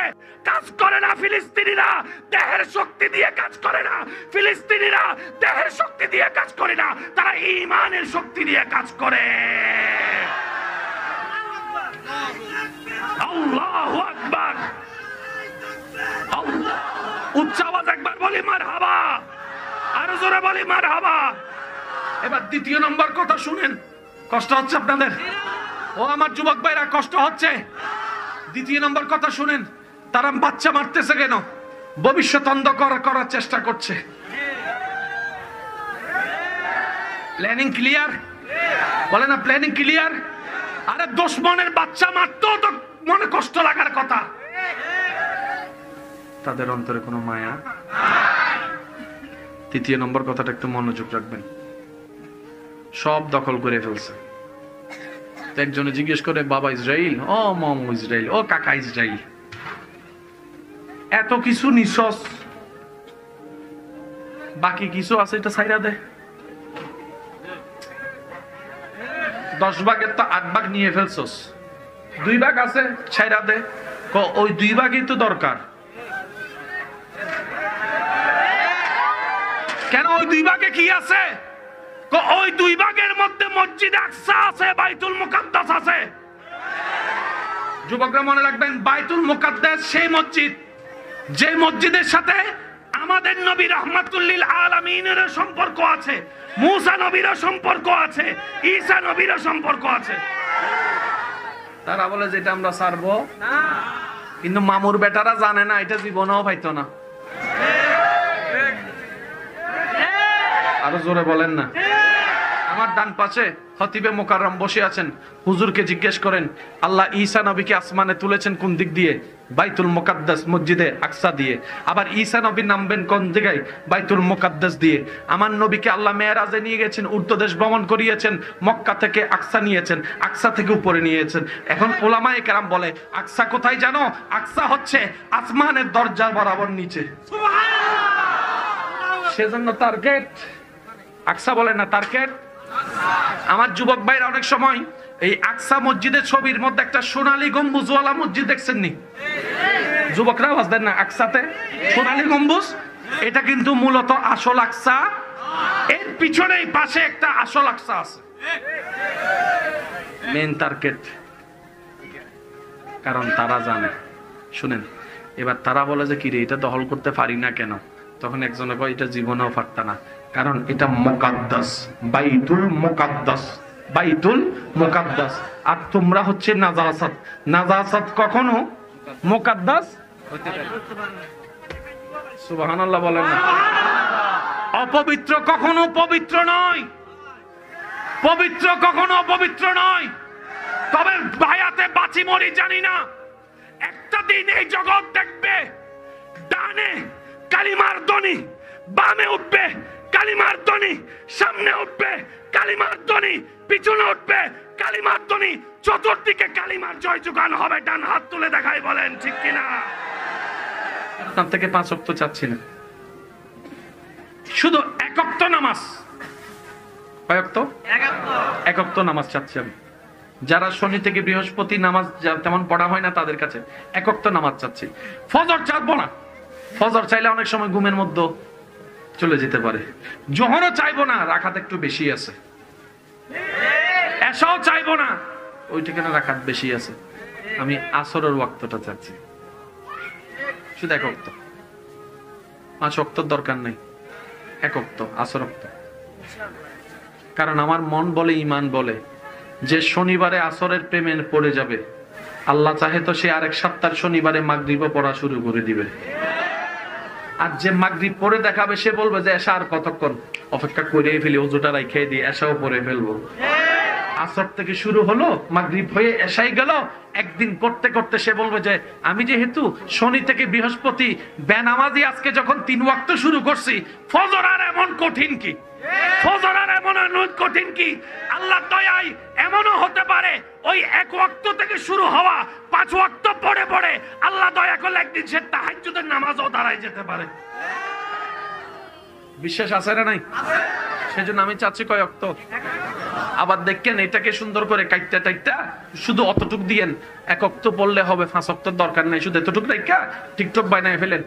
কাজ করে না, ফিলিস্তিনিরা দেহের শক্তি দিয়ে কাজ করে না, ফিলিস্তিনিরা দেহের শক্তি দিয়ে কাজ করে না, তারা ঈমানের শক্তি দিয়ে কাজ করে। আল্লাহু আকবার। উচ্চ আওয়াজ একবার বলি মারহাবা, আরো জোরে বলি মারহাবা। এবার দ্বিতীয় নম্বর কথা শুনেন। কষ্ট হচ্ছে আপনাদের? ও আমার যুবক ভাইরা, কষ্ট হচ্ছে? দ্বিতীয় নম্বর কথা শুনেন। তারা বাচ্চা মারতেছে কেন? ভবিষ্যৎ অন্ধকার করার চেষ্টা করছে। Planning clear? বলে না প্ল্যানিং ক্লিয়ার? আরে দুশমনের বাচ্চা মারতেও তো মনে কষ্ট লাগার কথা। তাদের অন্তরে কোনো মায়া। তৃতীয় নম্বর কথাটা একটু মনোযোগ রাখবেন। সব দখল করে ফেলছে, তো একজনে জিজ্ঞেস করে, বাবা ইসরাইল, ও মম ইসরাইল, ও কাকা ইসরাইল, এত কিছু নিছস, বাকি কিছু আছে এটা ছাইরা দে। 10 ভাগের তো 8 ভাগ নিয়ে ফেলছস, 2 ভাগ আছে ছাইরা দে। ওই 2 ভাগই তো দরকার। কেন ওই 2 ভাগে কি আছে? ওই 2 ভাগের মধ্যে মসজিদ আকসা আছে, বাইতুল মুকাদ্দাস আছে। যুবকরা মনে রাখবেন, বাইতুল মুকাদ্দাস সেই মসজিদ যে মসজিদের সাথে আমাদের নবী রাহমাতুল লিল আলামিনের সম্পর্ক আছে, মুসা নবীর সম্পর্ক আছে, ঈসা নবীর সম্পর্ক আছে। তারা বলে যে এটা আমরা ছাড়বো না, কিন্তু মামুর বেটারা জানে না, এটা জীবনেও পাইতো না। আরো জোরে বলেন না। আমার ডান পাশে খতিবে মুকাররম বসে আছেন, হুজুরকে জিজ্ঞেস করেন, আল্লাহ ঈসা নবীকে আসমানে তুলেছেন কোন দিক দিয়ে? বাইতুল মুকাদ্দাস মসজিদে আকসা দিয়ে। আবার ঈসা নবী নামবেন কোন জায়গায়? বাইতুল মুকাদ্দাস দিয়ে। আমার নবীকে আল্লাহ মেরাজে নিয়ে গেছেন, উর্দুদেশ ভ্রমণ করিয়েছেন, মক্কা থেকে আকসা নিয়েছেন, আকসা থেকে উপরে নিয়েছেন। এখন উলামায়ে কেরাম বলে, আকসা কোথায় জানো? আকসা হচ্ছে আসমানের দরজা বরাবর নিচে। সেজন্য টার্গেট আকসা বলে না, টার্গেট। আমার যুবক ভাইরা অনেক সময় এই আকসা মসজিদের ছবির মধ্যে একটা সোনালী গম্বুজওয়ালা মসজিদ দেখছেন নি? যুবকরা আওয়াজ দেন না। আকসাতে সোনালী গম্বুজ, এটা কিন্তু মূলত আসল আকসা। এর পিছনেই পাশে একটা আসল আকসা আছে। মেন টার্গেট, কারণ তারা জানে। শুনেন, এবার তারা বলে যে কিরে এটা দখল করতে পারি না কেন? তখন একজনে কয় এটা জীবনেও পারতা না, কারণ এটা মুকাদ্দাস, বাইতুল মুকাদ্দাস, বাইতুল মুকাদ্দাস। আর তোমরা হচ্ছে নাজাসাত। নাজাসাত কখনো মুকাদ্দাস হতে পারে না। সুবহানাল্লাহ বলেন না। অপবিত্র কখনো পবিত্র নয়, পবিত্র কখনো অপবিত্র নয়। তবে ভায়াতে বাঁচি মরি জানি না, একটা দিন এই জগৎ দেখবে ডানে কালিমার ধ্বনি, বামে উঠবে কালিমার ধ্বনি, সামনে উঠবে কালিমার ধ্বনি, পিছনে উঠবে কালিমার ধ্বনি, চতুর্দিকে কালিমার জয় জোগান হবে। ডান হাত তুলে দেখাই, বলেন ঠিক কিনা? আপনার থেকে 5 ওয়াক্ত চাচ্ছি না, শুধু 1 ওয়াক্ত নামাজ। কয় ওয়াক্ত? 1 ওয়াক্ত নামাজ চাচ্ছি আমি। যারা শনি থেকে বৃহস্পতি নামাজ তেমন পড়া হয় না তাদের কাছে 1 ওয়াক্ত নামাজ চাচ্ছি। ফজর চাইবো না, ফজর চাইলে অনেক সময় ঘুমের মধ্যে চলে যেতে পারে। জোহরও চাইবো না, রাখাত একটু বেশি আছে। এশাও চাইবো না, ওই ঠিকানা রাখাত বেশি আছে। আমি আসরের ওয়াক্তটা চাচ্ছি, শুধু 1 ওয়াক্ত। 5 ওয়াক্তর দরকার নাই, 1 ওয়াক্ত আসর ওয়াক্ত। কারণ আমার মন বলে, ঈমান বলে যে শনিবারে আসরের প্রেমে পড়ে যাবে, আল্লাহ চাহে তো সে আরেক সপ্তাহ শনিবারে মাগরিবও পড়া শুরু করে দিবে। আর যে মাগরিব পড়ে দেখাবে সে বলবে যে এশা আর কতক্ষণ, অপেক্ষা করে ফেলি, ওজুটা রাইখে দিয়ে এশাও পড়ে ফেলবো। আসর থেকে শুরু হলো, মাগরিব হয়ে এশাই গেল, একদিন করতে করতে সে বলবে যে আমি যেহেতু শনি থেকে বৃহস্পতি বেনামাজি আজকে যখন 3 ওয়াক্ত শুরু করছি, ফজর আর এমন কঠিন কি, ফজর আর এমন কঠিন কি? আল্লাহ দয়ায় এমনও হতে পারে ওই 1 ওয়াক্ত থেকে শুরু হওয়া 5 ওয়াক্ত পড়ে পড়ে আল্লাহ দয়া করলে একদিন সে তাহাজ্জুদের নামাজও দাঁড়ায় যেতে পারে। বিশ্বাস আছে না নাই? সেজন্য আমি চাচ্ছি কয় ওয়াক্ত। আবার দেখেন এটাকে সুন্দর করে কাইটটা টাইটটা শুধু অতটুক দিয়েন, 1 ওয়াক্ত পড়লে হবে, 5 ওয়াক্তর দরকার নাই, শুধু এতটুক রাইখা টিকটক বানায় ফেলেন।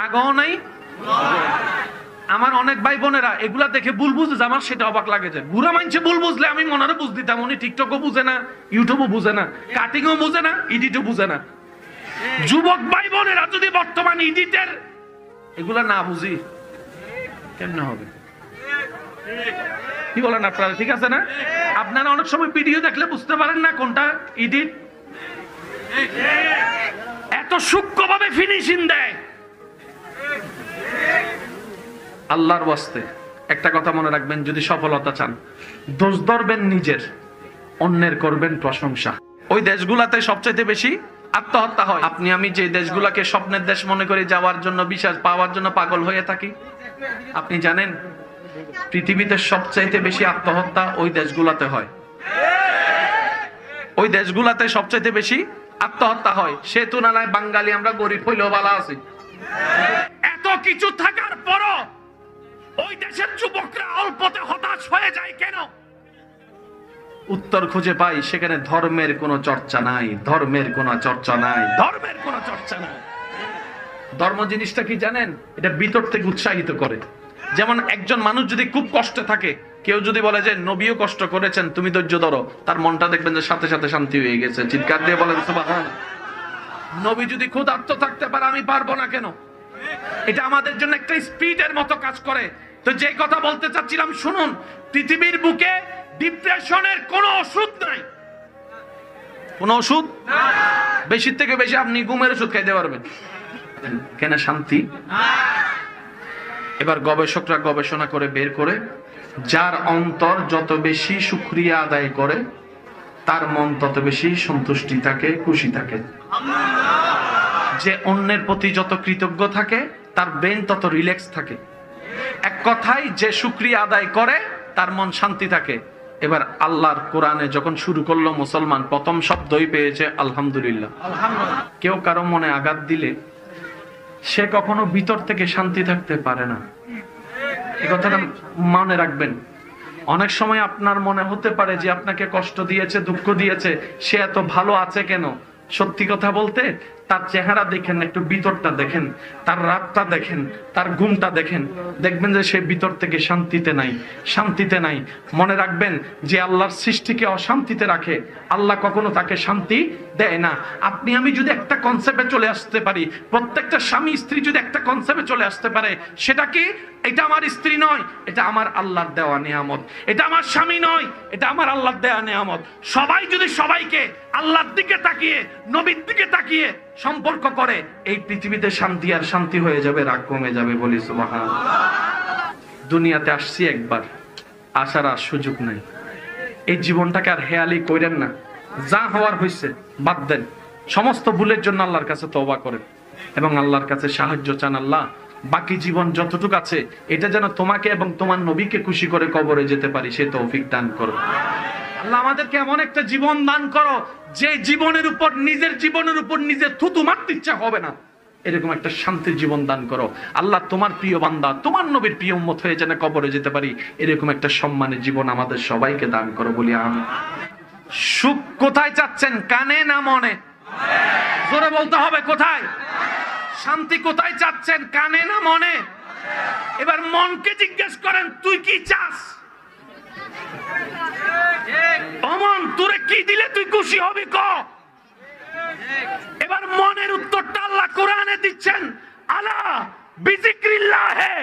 আগেও নাই। আমার অনেক ভাই বোনেরা এগুলা দেখে ভুল বুঝে, আমার সেটা অবাক লাগে যে বুড়া মানছে ভুল বুঝলে আমি মনে বুঝ দিতাম, উনি টিকটকও বুঝে না, ইউটিউবও বুঝে না, কাটিংও বুঝে না, এডিটও বুঝে না। যুবক ভাই বোনেরা যদি বর্তমান এডিটের এগুলা না বুঝি কেমনে হবে? কি বলেন আপনারা? ঠিক আছে না? আপনারা অনেক সময় ভিডিও দেখলে বুঝতে পারেন না কোনটা এডিট। এত সূক্ষ্মভাবে ফিনিশিং দেয়। আল্লাহর ওয়াস্তে একটা কথা মনে রাখবেন, যদি সফলতা চান দোষ ধরবেন নিজের, অন্যের করবেন প্রশংসা। ওই দেশগুলাতে সবচাইতে বেশি আত্মহত্যা হয়। আপনি আমি যে দেশগুলাকে স্বপ্নের দেশ মনে করে যাওয়ার জন্য, বিশ্বাস পাওয়ার জন্য পাগল হয়ে থাকি, আপনি জানেন পৃথিবীতে সবচাইতে বেশি আত্মহত্যা ওই দেশগুলাতে হয়। ওই দেশগুলাতে সবচাইতে বেশি আত্মহত্যা হয়। সে তুলনায় বাঙালি আমরা গরিব হইলেও ভালো আছি। এত কিছু থাকার পরও ওই দেশের যুবকরা অল্পতে হতাশ হয়ে যায় কেন? উত্তর খুঁজে পাই, সেখানে ধর্মের কোনো চর্চা নাই, ধর্মের কোনো চর্চা নাই, ধর্মের কোনো চর্চা নাই। ধর্ম জিনিসটা কি জানেন? এটা ভিতর থেকে উৎসাহিত করে। যেমন একজন মানুষ যদি খুব কষ্টে থাকে, কেউ যদি বলে যে নবীও কষ্ট করেছেন, তুমি ধৈর্য ধরো, তার মনটা দেখবেন যে সাথে সাথে শান্তি হয়ে গেছে। চিৎকার দিয়ে বলেন সুবহান। নবী যদি ক্ষুধার্ত থাকতে পারে, আমি পারবো না কেন? এটা আমাদের জন্য একটা স্পিডের মতো কাজ করে। তো যে কথা বলতে চাচ্ছিলাম শুনুন, পৃথিবীর বুকে ডিপ্রেশনের কোনো ওষুধ নাই। কোন ওষুধ? বেশি থেকে বেশি আপনি ঘুমের ওষুধ খাইতে পারবেন, কেন শান্তি? এবার গবেষকরা গবেষণা করে বের করে, যার অন্তর যত বেশি শুকরিয়া আদায় করে তার মন তত বেশি সন্তুষ্টি থাকে, খুশি থাকে। যে অন্যের প্রতি যত কৃতজ্ঞ থাকে তার ব্রেন তত রিল্যাক্স থাকে। এক কথায়, যে শুকরিয়া আদায় করে তার মন শান্তি থাকে। এবার আল্লাহর কোরআনে যখন শুরু করলো, মুসলমান প্রথম শব্দই পেয়েছে আলহামদুলিল্লাহ। কেউ কারো মনে আঘাত দিলে সে কখনো ভিতর থেকে শান্তি থাকতে পারে না। এই কথাটা মনে রাখবেন। অনেক সময় আপনার মনে হতে পারে যে আপনাকে কষ্ট দিয়েছে, দুঃখ দিয়েছে, সে এত ভালো আছে কেন? সত্যি কথা বলতে, তার চেহারা দেখেন, একটু ভিতরটা দেখেন, তার রাতটা দেখেন, তার ঘুমটা দেখেন, দেখবেন যে সে ভিতর থেকে শান্তিতে নাই, শান্তিতে নাই। মনে রাখবেন, যে আল্লাহর সৃষ্টিকে অশান্তিতে রাখে, আল্লাহ কখনো তাকে শান্তি দেয় না। আপনি আমি যদি একটা কনসেপ্টে চলে আসতে পারি, প্রত্যেকটা স্বামী স্ত্রী যদি একটা কনসেপ্টে চলে আসতে পারে, সেটা কি? এটা আমার স্ত্রী নয়, এটা আমার আল্লাহর দেওয়া নিয়ামত। এটা আমার স্বামী নয়, এটা আমার আল্লাহর দেওয়া নিয়ামত। সবাই যদি সবাইকে আল্লাহর দিকে তাকিয়ে, নবীর দিকে তাকিয়ে সম্পর্ক করে, এই পৃথিবীতে শান্তি আর শান্তি হয়ে যাবে, রাগ কমে যাবে। বলি সুবহানাল্লাহ। দুনিয়াতে আসছি একবার, আসার আর সুযোগ নাই। এই জীবনটাকে আর হেয়ালি কইরেন না। যা হওয়ার হয়েছে বাদ দেন। সমস্ত ভুলের জন্য আল্লাহর কাছে তওবা করেন এবং আল্লাহর কাছে সাহায্য চান। আল্লাহ, বাকি জীবন যতটুকু আছে এটা যেন তোমাকে এবং তোমার নবীকে খুশি করে কবরে যেতে পারি, সে তৌফিক দান করো। আল্লাহ আমাদেরকে এমন একটা জীবন দান করো যে জীবনের উপর, নিজের জীবনের উপর নিজে থুতু মারতে ইচ্ছা হবে না, এরকম একটা শান্তির জীবন দান করো। আল্লাহ, তোমার প্রিয় বান্দা, তোমার নবীর প্রিয় উম্মত হয়ে যেন কবরে যেতে পারি, এরকম একটা সম্মানের জীবন আমাদের সবাইকে দান করো। বলি আমিন। সুখ কোথায় চাচ্ছেন? কানে না মনে? জোরে বলতে হবে, কোথায়? শান্তি কোথায় চাচ্ছেন? কানে না মনে? এবার মনকে জিজ্ঞেস করেন, তুই কি চাস? অমন, তোরে কি দিলে তুই খুশি হবি ক? এবার মনের উত্তরটা আল্লাহ কোরআনে দিচ্ছেন, আলা বিজিক্রিল্লাহে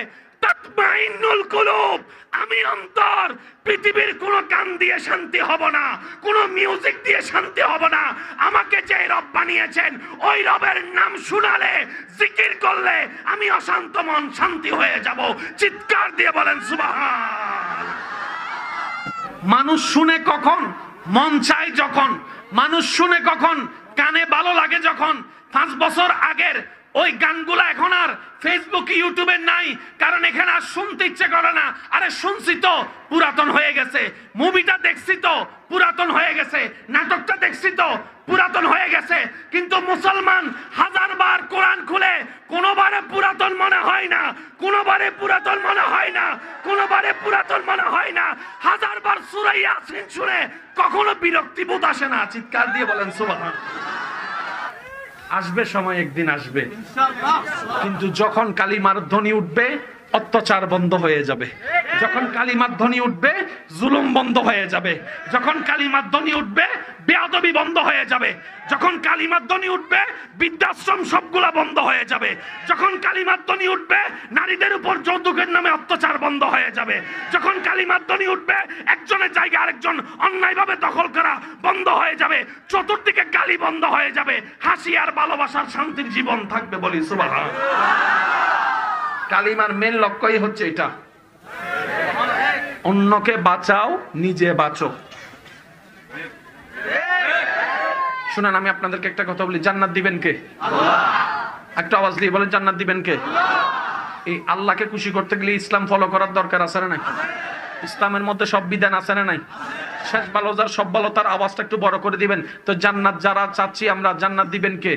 তাতমাইন্নুল কুলুব। আমি অন্তর, পৃথিবীর কোন গান দিয়ে শান্তি হব না, কোন মিউজিক দিয়ে শান্তি হব না। আমাকে যে রব বানিয়েছেন, ওই রবের নাম শুনালে, জিকির করলে আমি অশান্ত মন শান্তি হয়ে যাব। চিৎকার দিয়ে বলেন সুবহান। মানুষ শুনে কখন? মন চাই যখন। মানুষ শুনে কখন? কানে ভালো লাগে যখন। 5 বছর আগের ওই গানগুলা এখন আর ফেসবুকে, ইউটিউবে নাই, কারণ এখানে আর শুনতে ইচ্ছে করে না। আরে শুনছি তো, পুরাতন হয়ে গেছে। মুভিটা দেখছি তো, পুরাতন হয়ে গেছে। নাটকটা দেখছি তো, পুরাতন হয়ে গেছে। কিন্তু মুসলমান 1000বার কোরআন খুলে কোনোবারে পুরাতন মনে হয় না, কোনোবারে পুরাতন মনে হয় না, কোনোবারে পুরাতন মনে হয় না। 1000বার সূরা ইয়াসিন শুনে কখনো বিরক্তি বোধ আসে না। চিৎকার দিয়ে বলেন সুবহান। আসবে সময়, একদিন আসবে, কিন্তু যখন কালিমার ধ্বনি উঠবে, অত্যাচার বন্ধ হয়ে যাবে। যখন কালিমার ধ্বনি উঠবে, জুলুম বন্ধ হয়ে যাবে। যখন কালিমার ধ্বনি উঠবে, বেয়াদবি বন্ধ হয়ে যাবে। যখন কালিমার ধ্বনি উঠবে, বৃদ্ধাশ্রম সবগুলা বন্ধ হয়ে যাবে। যখন কালিমার ধ্বনি উঠবে, নারীদের উপর যৌতুকের নামে অত্যাচার বন্ধ হয়ে যাবে। যখন কালিমার ধ্বনি উঠবে, একজনের জায়গা আরেকজন অন্যায়ভাবে দখল করা বন্ধ হয়ে যাবে। চতুর্দিকে গালি বন্ধ হয়ে যাবে। হাসি আর ভালোবাসার শান্তির জীবন থাকবে। বলি সুবহান। কালিমার মেন লক্ষ্যই হচ্ছে এটা, অন্যকে বাঁচাও, নিজে বাঁচো। শুনেন, আমি আপনাদেরকে একটা কথা বলি, জান্নাত দিবেন কে? আল্লাহ। একটা আওয়াজ দিয়ে বলেন, জান্নাত দিবেন কে? আল্লাহ। এই আল্লাহকে খুশি করতে গেলে ইসলাম ফলো করার দরকার আছে না নাই? ইসলামের মধ্যে সব বিধান আছে না নাই? শেষ ভালো যার সব ভালো তার আওয়াজটা একটু বড় করে দিবেন তো। জান্নাত যারা চাচ্ছি আমরা, জান্নাত দিবেন কে?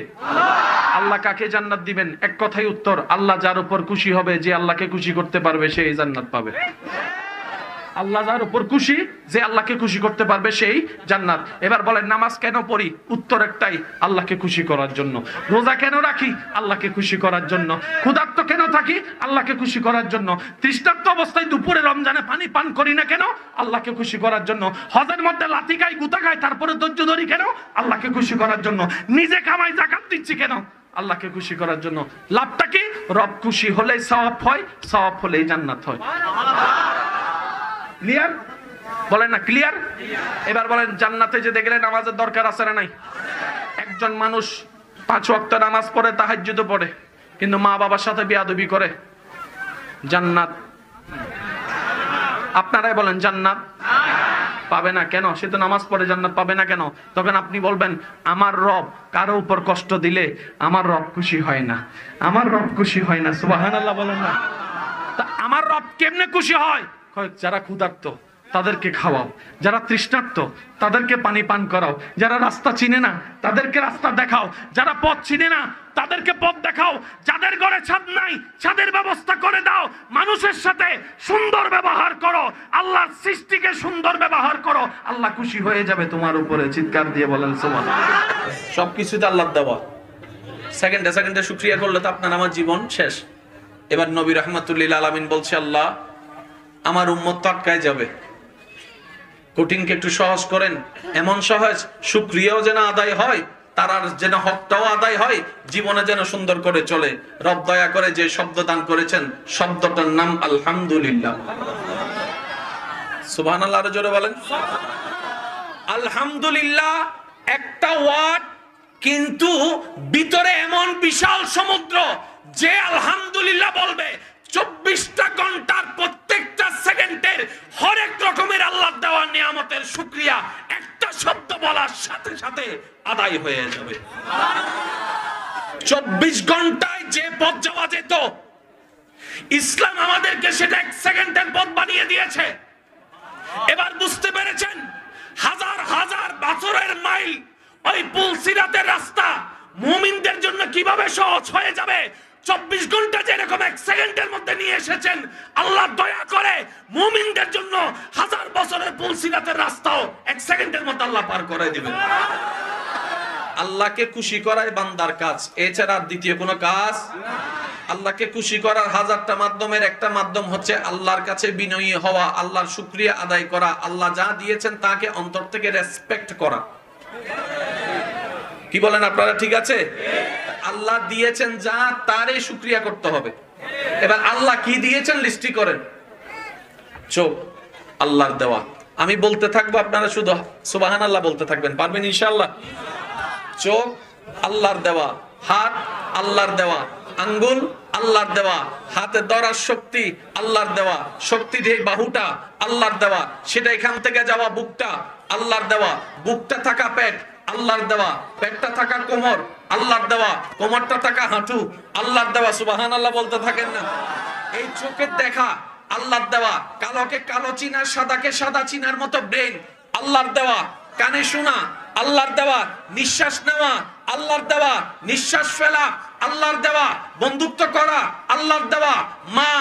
আল্লাহ কাকে জান্নাত দিবেন? এক কথাই উত্তর, আল্লাহ যার উপর খুশি হবে, যে আল্লাহকে খুশি করতে পারবে সেই জান্নাত পাবে। আল্লাহ যার উপর খুশি, যে আল্লাহকে খুশি করতে পারবে সেই জান্নাত। এবার বলেন নামাজ কেন পড়ি? উত্তর একটাই, আল্লাহকে খুশি করার জন্য। রোজা কেন রাখি? আল্লাহকে খুশি করার জন্য। ক্ষুধার্ত কেন থাকি? আল্লাহকে খুশি করার জন্য। তৃষ্ণার্ত অবস্থায় দুপুরে রমজানে পানি পান করি না কেন? আল্লাহকে খুশি করার জন্য। হজের মধ্যে লাথি খাই, গুতা খাই, তারপরে ধৈর্য ধরি কেন? আল্লাহকে খুশি করার জন্য। নিজে কামাই যাকাত দিচ্ছি কেন? আল্লাহকে খুশি করার জন্য। লাভটা কি? রব খুশি হলেই সওয়াব হয়, সওয়াব হলেই জান্নাত হয়। ক্লিয়ার? বলেন না ক্লিয়ার? এবার বলেন জান্নাতে যেতে গেলে নামাজের দরকার আছে না নাই? একজন মানুষ 5 ওয়াক্ত নামাজ পড়ে, তাহাজ্জুদ পড়ে, কিন্তু মা বাবার সাথে বেয়াদবি করে, জান্নাত আপনারাই বলেন জান্নাত পাবে না কেন? সে তো নামাজ পড়ে, জান্নাত পাবে না কেন? তখন আপনি বলবেন আমার রব কারো উপর কষ্ট দিলে আমার রব খুশি হয় না, আমার রব খুশি হয় না। সুবহানাল্লাহ বলেন না? তা আমার রব কেমনে খুশি হয়? যারা ক্ষুধার্ত তাদেরকে খাওয়াও, যারা তৃষ্ণার্ত তাদেরকে পানি পান করাও, যারা রাস্তা চিনে না তাদেরকে রাস্তা দেখাও, যারা পথ চিনে না তাদেরকে পথ দেখাও, যাদের ঘরে ছাদ নাই ছাদের ব্যবস্থা করে দাও, মানুষের সাথে সুন্দর ব্যবহার করো, আল্লাহর সৃষ্টিকে সুন্দর ব্যবহার করো, আল্লাহ খুশি হয়ে যাবে তোমার উপরে। চিৎকার দিয়ে বলেন সুবহানাল্লাহ। সবকিছুতে আল্লাহ দেওয়া, সেকেন্ডে সেকেন্ডে শুকরিয়া করলে তো আপনার আমার জীবন শেষ। এবার নবী রাহমাতুল্লিল আলামিন বলছে আল্লাহ আমার উম্মত তো আটকায় যাবে, কঠিনকে একটু সহজ করেন, এমন সহজ শুকরিয়াও যেন আদায় হয়, তার যেন হকটাও আদায় হয়, জীবনে যেন সুন্দর করে চলে। রব দয়া করে যে শব্দ দান করেছেন শব্দটার নাম আলহামদুলিল্লাহ। সুবহানাল্লাহ, আরো জোরে বলেন। আলহামদুলিল্লাহ একটা ওয়ার্ড, কিন্তু ভিতরে এমন বিশাল সমুদ্র। যে আলহামদুলিল্লাহ বলবে 24টা ঘন্টার প্রত্যেকটা সেকেন্ডের হরেক রকমের আল্লাহর দেওয়া নিয়ামতের শুকরিয়া একটা শব্দ বলার সাথে সাথে আদায় হয়ে যাবে। 24 ঘন্টায় যে পথ যাওয়া যেত, ইসলাম আমাদেরকে সেটা 1 সেকেন্ডের পথ বানিয়ে দিয়েছে। এবার বুঝতে পেরেছেন হাজার হাজার বছরের মাইল ওই পুল সিরাতের রাস্তা মুমিনদের জন্য কিভাবে সহজ হয়ে যাবে। 24 ঘন্টা যেরকম 1 সেকেন্ডের মধ্যে নিয়ে এসেছেন, আল্লাহ দয়া করে মুমিনদের জন্য হাজার বছরের পুল সিরাতের রাস্তাও 1 সেকেন্ডের মধ্যে আল্লাহ পার করে দিবেন। আল্লাহকে খুশি করাই বান্দার কাজ, এছাড়া আর দ্বিতীয় কোনো কাজ। আল্লাহকে খুশি করার হাজারটা মাধ্যমের একটা মাধ্যম হচ্ছে আল্লাহর কাছে বিনয়ী হওয়া, আল্লাহর শুকরিয়া আদায় করা, আল্লাহ যা দিয়েছেন তাকে অন্তর থেকে রেসপেক্ট করা। কি বলেন আপনারা? ঠিক আছে? আল্লাহ দিয়েছেন যা তারই শুকরিয়া করতে হবে। এবার আল্লাহ কি দিয়েছেন লিস্টি করেন। চোখ আল্লাহর দেওয়া, আমি বলতে থাকবো আপনারা শুধু সুবহানাল্লাহ বলতে থাকবেন, পারবেন ইনশাআল্লাহ? চোখ আল্লাহর দেওয়া, হাত আল্লাহর দেওয়া, আঙ্গুল আল্লাহর দেওয়া, হাতে ধরার শক্তি আল্লাহর দেওয়া, শক্তি দিয়ে বাহুটা আল্লাহর দেওয়া, সেটা এখান থেকে যাওয়া বুকটা আল্লাহর দেওয়া, বুকটা থাকা পেট আল্লাহর দেওয়া, পেটটা থাকা কোমর আল্লাহর দেওয়া, কোমরটা থাকা হাঁটু আল্লাহর দেওয়া। সুবহানাল্লাহ বলতে থাকেন না? এই চোখের দেখা আল্লাহর দেওয়া, কালোকে কালো চিনা, সাদাকে সাদা চিনার মতো ব্রেন আল্লাহর দেওয়া, কানে শোনা আল্লাহর দেওয়া, নিঃশ্বাস নেওয়া আল্লাহর দেওয়া, নিঃশ্বাস ফেলা আল্লাহর দেওয়া, বন্ধুত্ব করা আল্লাহর দেওয়া, মা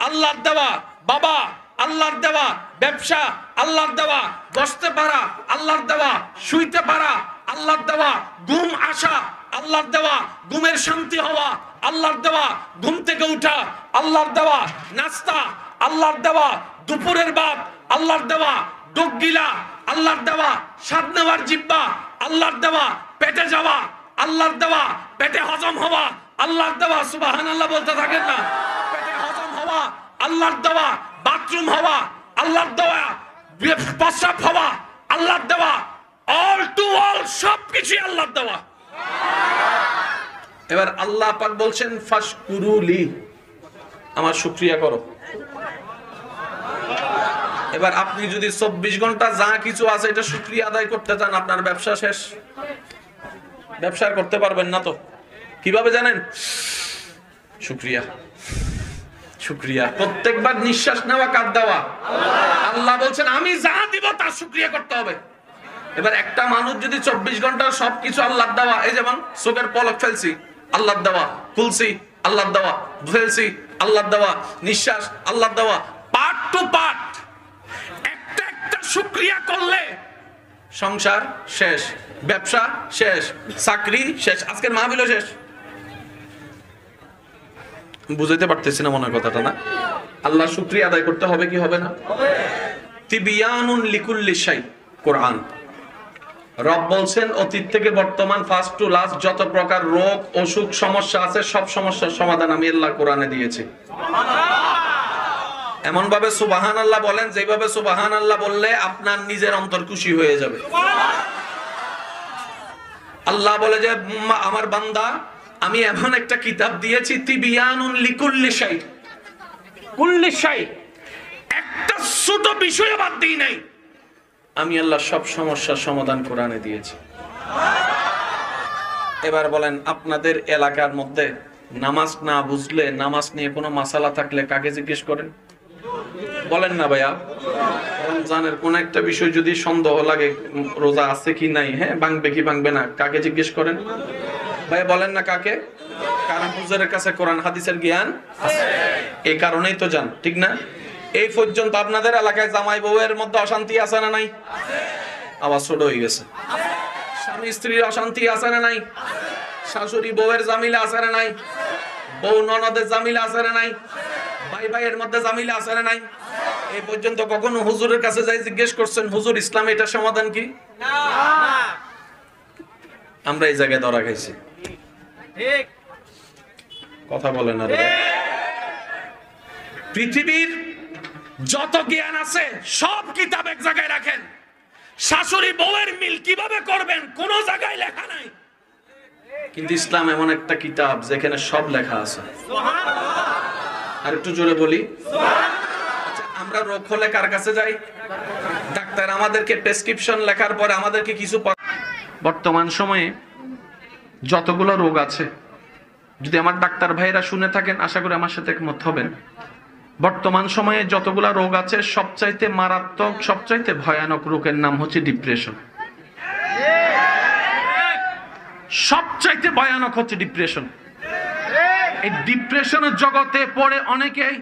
আল্লাহর দেওয়া, বাবা আল্লাহর দেওয়া, ব্যবসা আল্লাহর দেওয়া, বসতে পারা আল্লাহর দেওয়া, শুইতে পারা আল্লাহর দেওয়া, ঘুম আসা আল্লাহর দেওয়া, ঘুমের শান্তি হওয়া আল্লাহর দেওয়া, ঘুম থেকে উঠা আল্লাহর দেওয়া, নাস্তা আল্লাহর দেওয়া, দুপুরের ভাত আল্লাহর দেওয়া, ডোক গিলা আল্লাহর দেওয়া, স্বাদ নেওয়ার জিহ্বা আল্লাহর দেওয়া, পেটে যাওয়া আল্লাহর দেওয়া, পেটে হজম হওয়া আল্লাহর দেওয়া। সুবহানাল্লাহ বলতে থাকেন না? পেটে হজম হওয়া আল্লাহর দেওয়া, বাথরুম হওয়া আল্লাহর দেওয়া, প্রস্রাব হওয়া আল্লাহর দেওয়া, অল টু অল সবকিছু আল্লাহর দেওয়া। এবার আল্লাহ পাক বলছেন ফাশকুরুলি, আমার শুকরিয়া করো। এবার আপনি যদি 24 ঘন্টা যা কিছু আছে এটা শুকরিয়া আদায় করতে চান, আপনার ব্যবসা শেষ। ব্যবসা করতে পারবেন না তো কিভাবে জানেন? শুকরিয়া। শুকরিয়া। প্রত্যেকবার নিঃশ্বাস নেওয়া কার দেওয়া? আল্লাহ বলছেন আমি যা দিব তার শুকরিয়া করতে হবে। এবার একটা মানুষ যদি 24 ঘন্টা সবকিছু আল্লাহর দেওয়া, এই যেমন চোখের পলক ফেলছি আল্লাহর দেওয়া, খুলছি আল্লাহর দেওয়া, ফেলছি আল্লাহর দেওয়া, নিঃশ্বাস আল্লাহর দেওয়া, পার্ট টু পার্ট একটা একটা শুকরিয়া করলে সংসার শেষ, ব্যবসা শেষ, চাকরি শেষ, আজকের মাহফিলও শেষ। বুঝাইতে পারতেছি না মনে হয় কথাটা, না? আল্লাহ শুকরিয়া আদায় করতে হবে কি হবে না? তিবিয়ানুন লিকুল্লি শাই, কোরআন। রব বলছেন অতীত থেকে বর্তমান, ফার্স্ট টু লাস্ট যত প্রকার রোগ অসুখ সমস্যা আছে সব সমস্যার সমাধান আমি আল্লাহ কোরআনে দিয়েছি। এমন ভাবে সুবহানাল্লাহ বলেন যেভাবে সুবহানাল্লাহ বললে আপনার নিজের অন্তর খুশি হয়ে যাবে। আল্লাহ বলে যে আমার বান্দা আমি এমন একটা কিতাব দিয়েছি তিবিয়ানুন লিকুল্লি শাই, কুল্লি শাই, একটা ছোট বিষয় বাদ দিই নাই। আমি আল্লাহ সব সমস্যার সমাধান কোরআনে দিয়েছি। এবার বলেন আপনাদের এলাকার মধ্যে নামাজ না বুঝলে, নামাজ নিয়ে কোনো মাসালা থাকলে কাকে জিজ্ঞেস করেন? বলেন না ভাইয়া। রমজানের কোন একটা বিষয় যদি সন্দেহ লাগে, রোজা আছে কি নাই, হ্যাঁ ভাঙবে কি ভাঙবে না, কাকে জিজ্ঞেস করেন? ভাই বলেন না কাকে? কারণ হুজুরের কাছে কোরআন হাদিসের জ্ঞান আছে, এই কারণেই তো যান, ঠিক না? এই পর্যন্ত আপনাদের এলাকায় জামাই বউয়ের মধ্যে অশান্তি আছে না নাই? আবার ছোট হয়ে গেছে। স্বামী স্ত্রীর অশান্তি আছে না নাই? শাশুড়ি বউয়ের জামিলা আছে না নাই? বউ ননদের জামিলা আছে না নাই? ভাই ভাইয়ের মধ্যে জামিলা আছে না নাই? এই পর্যন্ত কখনো হুজুরের কাছে যাই জিজ্ঞেস করছেন হুজুর ইসলাম এটার সমাধান কি? আমরা এই জায়গায় ধরা খাইছি। কথা বলেন না। পৃথিবীর যত জ্ঞান আছে সব কিতাব এক জায়গায় রাখেন, শাশুড়ি বউয়ের মিল কিভাবে করবেন কোন জায়গায় লেখা নাই। কিন্তু ইসলাম এমন একটা কিতাব যেখানে সব লেখা আছে। আর একটু জোরে বলি, আচ্ছা, আমরা রোগ হলে কার কাছে যাই? ডাক্তার আমাদেরকে প্রেসক্রিপশন লেখার পরে আমাদেরকে কিছু, বর্তমান সময়ে যতগুলো রোগ আছে, যদি আমার ডাক্তার ভাইরা শুনে থাকেন আশা করি আমার সাথে একমত হবেন, বর্তমান সময়ে যতগুলা রোগ আছে সবচাইতে মারাত্মক, সবচাইতে ভয়ানক রোগের নাম হচ্ছে ডিপ্রেশন। সবচাইতে ভয়ানক হচ্ছে ডিপ্রেশন। এই ডিপ্রেশনের জগতে পড়ে অনেকেই,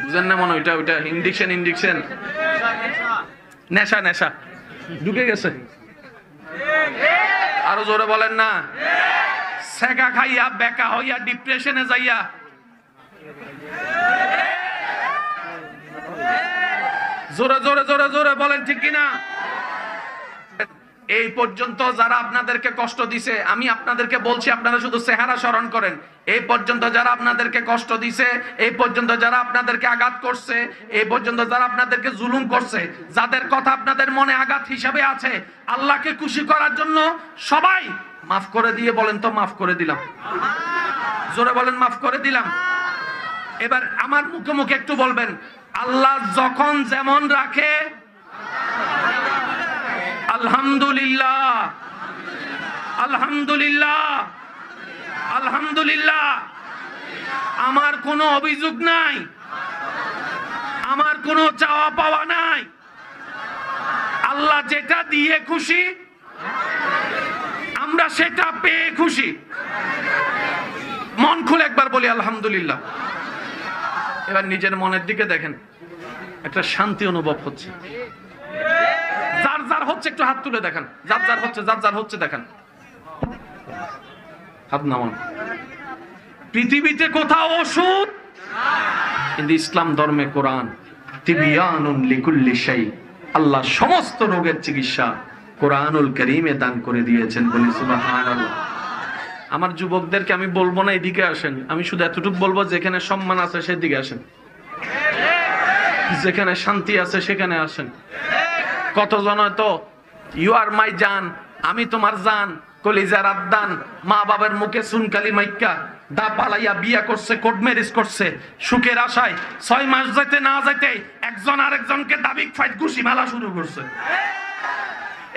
বুঝেন না মনে, ওইটা ইন্ডিকশন নেশা নেশা ঢুকে গেছে। আরো জোরে বলেন না। সেকা খাইয়া বেকা হইয়া ডিপ্রেশনে যাইয়া জোরে জোরে জোরে জোরে বলেন ঠিক কিনা? এই পর্যন্ত যারা আপনাদেরকে কষ্ট দিছে, আমি আপনাদেরকে বলছি আপনারা শুধু চেহারা স্মরণ করেন। এই পর্যন্ত যারা আপনাদেরকে কষ্ট দিছে, এই পর্যন্ত যারা আপনাদেরকে আঘাত করছে, এই পর্যন্ত যারা আপনাদেরকে জুলুম করছে, যাদের কথা আপনাদের মনে আঘাত হিসাবে আছে, আল্লাহকে খুশি করার জন্য সবাই মাফ করে দিয়ে বলেন তো মাফ করে দিলাম। জোরে বলেন মাফ করে দিলাম। এবার আমার মুখে মুখে একটু বলবেন, আল্লাহ যখন যেমন রাখে আলহামদুলিল্লাহ, আলহামদুলিল্লাহ, আলহামদুলিল্লাহ। আমার কোনো অভিযোগ নাই, আমার কোনো চাওয়া পাওয়া নাই। আল্লাহ যেটা দিয়ে খুশি আমরা সেটা পেয়ে খুশি। মন খুলে একবার বলি আলহামদুলিল্লাহ। এবার নিজের মনের দিকে দেখেন, একটা শান্তি অনুভব হচ্ছে। যার যার হচ্ছে একটু হাত তুলে দেখেন, যার যার হচ্ছে, যার যার হচ্ছে দেখেন, হাত নামান। পৃথিবীতে কোথাও ওষুধ, কিন্তু ইসলাম ধর্মে কোরআন তিবিয়ানুন লিকুল্লি শাই, আল্লাহ সমস্ত রোগের চিকিৎসা কোরআনুল কারীমে দান করে দিয়েছেন। বলি সুবহানাল্লাহ। আমার যুবকদেরকে আমি বলবো না এদিকে আসেন, আমি শুধু এতটুকু বলবো যেখানে সম্মান আছে সেদিকে আসেন, যেখানে শান্তি আছে সেখানে আসেন। কতজন হয়তো ইউ আর মাই জান, আমি তোমার জান, কলিজার আদান, মা বাবার মুখে সুনকালি মাইক্কা দা পালাইয়া বিয়া করছে, কোর্ট ম্যারেজ করছে, সুখের আশায় 6 মাস যাইতে না যাইতে একজন আরেকজনকে দাবিক ফাইট ঘুষি মালা শুরু করছে।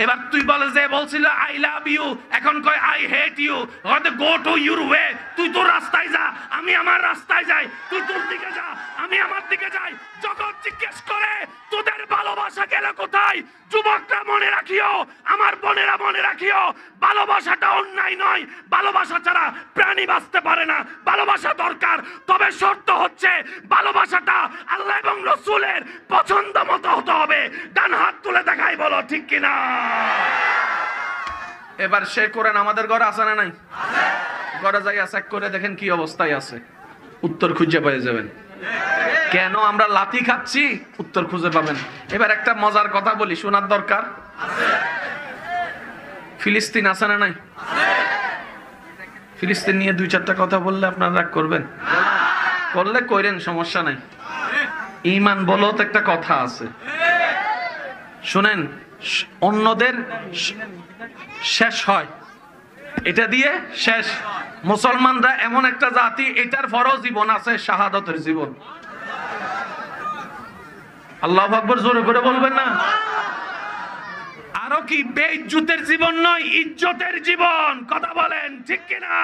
এবার তুই বলে যে বলছিল আই লাভ ইউ, এখন কয় আই হেট ইউ, হয়তো গো টু ইউর ওয়ে, তুই তোর রাস্তায় যা, আমি আমার রাস্তায় যাই, তুই তোর দিকে যা, আমি আমার দিকে যাই। যখন জিজ্ঞেস করে তোদের ভালোবাসা গেল কোথায়, যুবকরা মনে রাখিও, আমার বোনেরা মনে রাখিও, ভালোবাসাটা অন্যায় নয়, ভালোবাসা ছাড়া প্রাণী বাঁচতে পারে না, ভালোবাসা দরকার, তবে শর্ত হচ্ছে ভালোবাসাটা আল্লাহ এবং রসুলের পছন্দ মতো হতে হবে। ডান হাত তুলে দেখাই, বলো ঠিক কিনা? এবার সে কোরআন আমাদের ঘরে আছে না নাই? ঘরে যাই চেক করে দেখেন কি অবস্থায় আছে, উত্তর খুঁজে পেয়ে যাবেন। কেন আমরা লাথি খাচ্ছি, উত্তর খুঁজে পাবেন। এবার একটা মজার কথা বলি, শোনার দরকার। ফিলিস্তিন আছে না নাই? ফিলিস্তিন নিয়ে 2-4টা কথা বললে আপনারা রাগ করবেন? করলে কইরেন, সমস্যা নাই। ঈমান বলো তো একটা কথা আছে, শুনেন, অন্যদের শেষ হয়, এটা দিয়ে শেষ। মুসলমানরা এমন একটা জাতি, এটার ফরজ জীবন আছে, শাহাদাতের জীবন। আল্লাহু আকবার জোরে করে বলবেন না? আরো কি বেইজ্জতের জীবন নয়, ইজ্জতের জীবন, কথা বলেন ঠিক কিনা?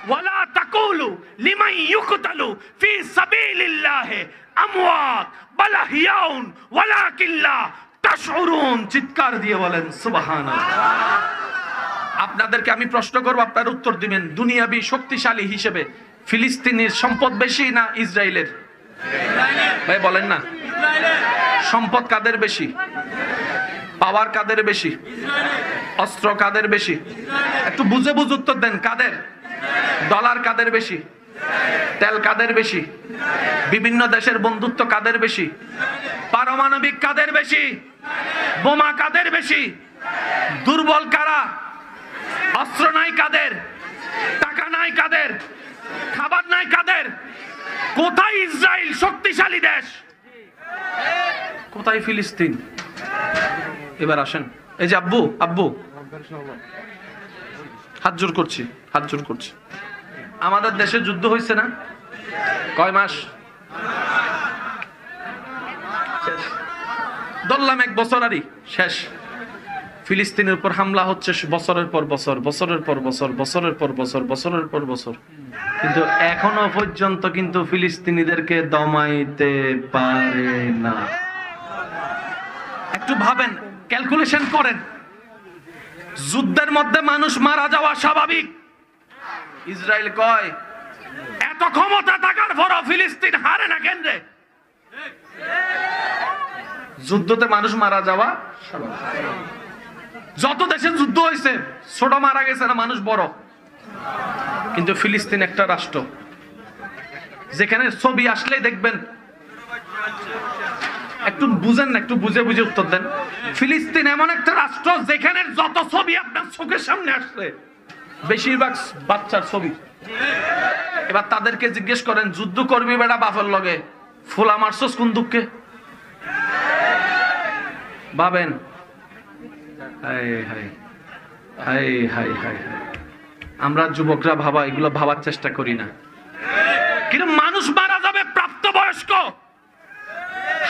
ওয়ালা তাকুলু লিমান ইউকতালু ফি সাবিলিল্লাহি আমওয়াত বাল আহইয়াউন ওয়ালাকিন লা তাশউরুন। চিৎকার দিয়ে বলেন সুবহানাল্লাহ। আপনাদেরকে আমি প্রশ্ন করব, আপনারা উত্তর দিবেন। দুনিয়াবি শক্তিশালী হিসেবে ফিলিস্তিনের সম্পদ বেশি না ইসরায়েলের? ভাই বলেন না, সম্পদ কাদের বেশি? পাওয়ার কাদের বেশি? অস্ত্র কাদের বেশি? একটু বুঝে বুঝে উত্তর দেন। কাদের? ডলার কাদের বেশি? তেল কাদের বেশি? বিভিন্ন দেশের বন্ধুত্ব কাদের বেশি? পারমাণবিক কাদের বেশি? বোমা কাদের বেশি? দুর্বল কারা? অস্ত্র নাই কাদের? টাকা নাই কাদের? খাবার নাই কাদের? কোথায় ইসরায়েল শক্তিশালী দেশ, কোথায় ফিলিস্তিন? এবার আসেন, এই যে আব্বু, আব্বু হাত জোর করছি, হাত জোর করছি। আমাদের দেশে যুদ্ধ হয়েছে না? কয় মাস? ধরলাম 1 বছর, আরই শেষ। ফিলিস্তিনের উপর হামলা হচ্ছে বছরের পর বছর, বছরের পর বছর, বছরের পর বছর, বছরের পর বছর, কিন্তু এখনো পর্যন্ত কিন্তু ফিলিস্তিনিদেরকে দমাইতে পারে না। একটু ভাবেন, ক্যালকুলেশন করেন। যুদ্ধের মধ্যে মানুষ মারা যাওয়া স্বাভাবিক। ইসরায়েল কয় এত ক্ষমতা থাকার পরও ফিলিস্তিন হারে না কেন রে? যুদ্ধতে মানুষ মারা যাওয়া, যত দেশে যুদ্ধ হয়েছে ছোট মারা গেছে না মানুষ বড়, কিন্তু ফিলিস্তিন একটা রাষ্ট্র যেখানে ছবি আসলেই দেখবেন। একটু বুঝেন না, একটু বুঝে বুঝে উত্তর দেন। ফিলিস্তিন এমন একটা রাষ্ট্র যেখানে যত ছবি আপনার চোখের সামনে আসছে বেশিরভাগ বাচ্চার ছবি। এবার তাদেরকে জিজ্ঞেস করেন, যুদ্ধ করবি বেটা বাপের লগে, ফুলা মারছস কোন দুঃখে? ভাবেন। আমরা যুবকরা ভাবা, এগুলো ভাবার চেষ্টা করি না। কিন্তু মানুষ মারা যাবে প্রাপ্তবয়স্ক,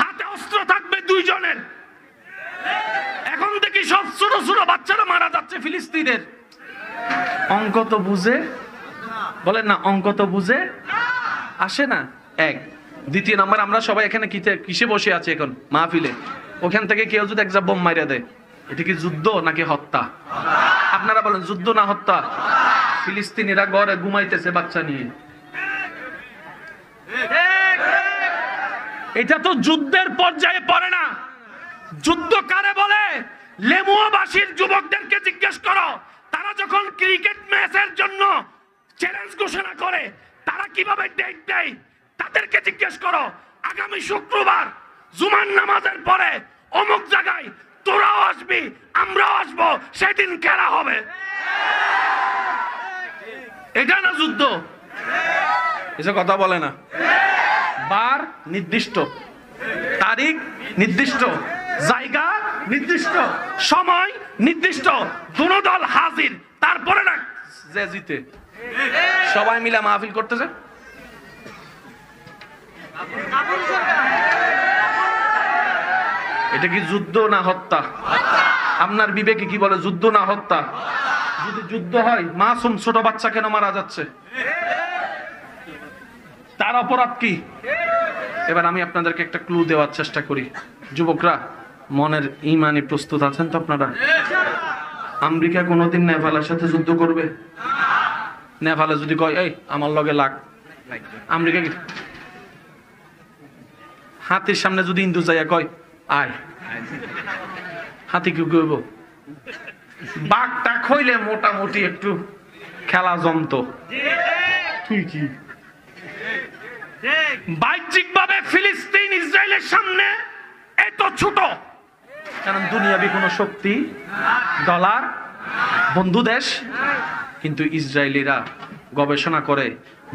হাতে অস্ত্র থাকবে 2 জনের। এখন দেখি সব ছোট ছোট বাচ্চারা মারা যাচ্ছে ফিলিস্তিনের। অঙ্ক তো বুঝে, বলেন না, অঙ্ক তো বুঝে আসে না। এক। দ্বিতীয় নাম্বার, আমরা সবাই এখানে কিসে বসে আছি এখন? মাহফিলে। ওখান থেকে কেউ যদি একটা বোম মাইরা দেয়, এটা কি যুদ্ধ নাকি হত্যা? আপনারা বলেন, যুদ্ধ না হত্যা? ফিলিস্তিনিরা ঘরে ঘুমাইতেছে বাচ্চা নিয়ে, এটা তো যুদ্ধের পর্যায়ে পড়ে না। যুদ্ধ কারে বলে? লেমুয়াবাসীর যুবকদেরকে জিজ্ঞেস করো, তারা যখন ক্রিকেট ম্যাচের জন্য চ্যালেঞ্জ ঘোষণা করে তারা কিভাবে ডেট দেয়, তাদেরকে জিজ্ঞেস করো। আগামী শুক্রবার জুমার নামাজের পরে অমুক জায়গায় তোরাও আসবি, আমরাও আসবো, সেদিন খেলা হবে। এটা না যুদ্ধ? এসব কথা বলে না। বার নির্দিষ্ট, তারিখ নির্দিষ্ট, জায়গা নির্দিষ্ট, সময় নির্দিষ্ট, দুনো দল হাজির, তারপরে না যে জিতে সবাই মিলে মাহফিল করতেছে। এটা কি যুদ্ধ না হত্যা? আপনার বিবেকে কি বলে? যুদ্ধ না হত্যা? যদি যুদ্ধ হয়, মাসুম ছোট বাচ্চা কেন মারা যাচ্ছে? তার অপরাধ কি? এবার আমি আপনাদেরকে একটা ক্লু দেওয়ার চেষ্টা করি। যুবকরা, মনের ইমানি প্রস্তুত আছেন তো আপনারা? আমেরিকা কোনোদিন নেপালের সাথে যুদ্ধ করবে? নেপালে যদি কয় এই আমার লগে লাগ, আমেরিকা কি? হাতির সামনে যদি ইন্দু যাইয়া কয় আয়, হাতি কি করবো? বাঘটা খইলে মোটামুটি একটু খেলা জমতো। তুই কি বাহ্যিক ভাবে ফিলিস্তিন ইসরায়েলের সামনে এত ছোট, কারণ দুনিয়াবি কোন শক্তি, ডলার, বন্ধু দেশ, কিন্তু ইসরায়েলিরা গবেষণা করে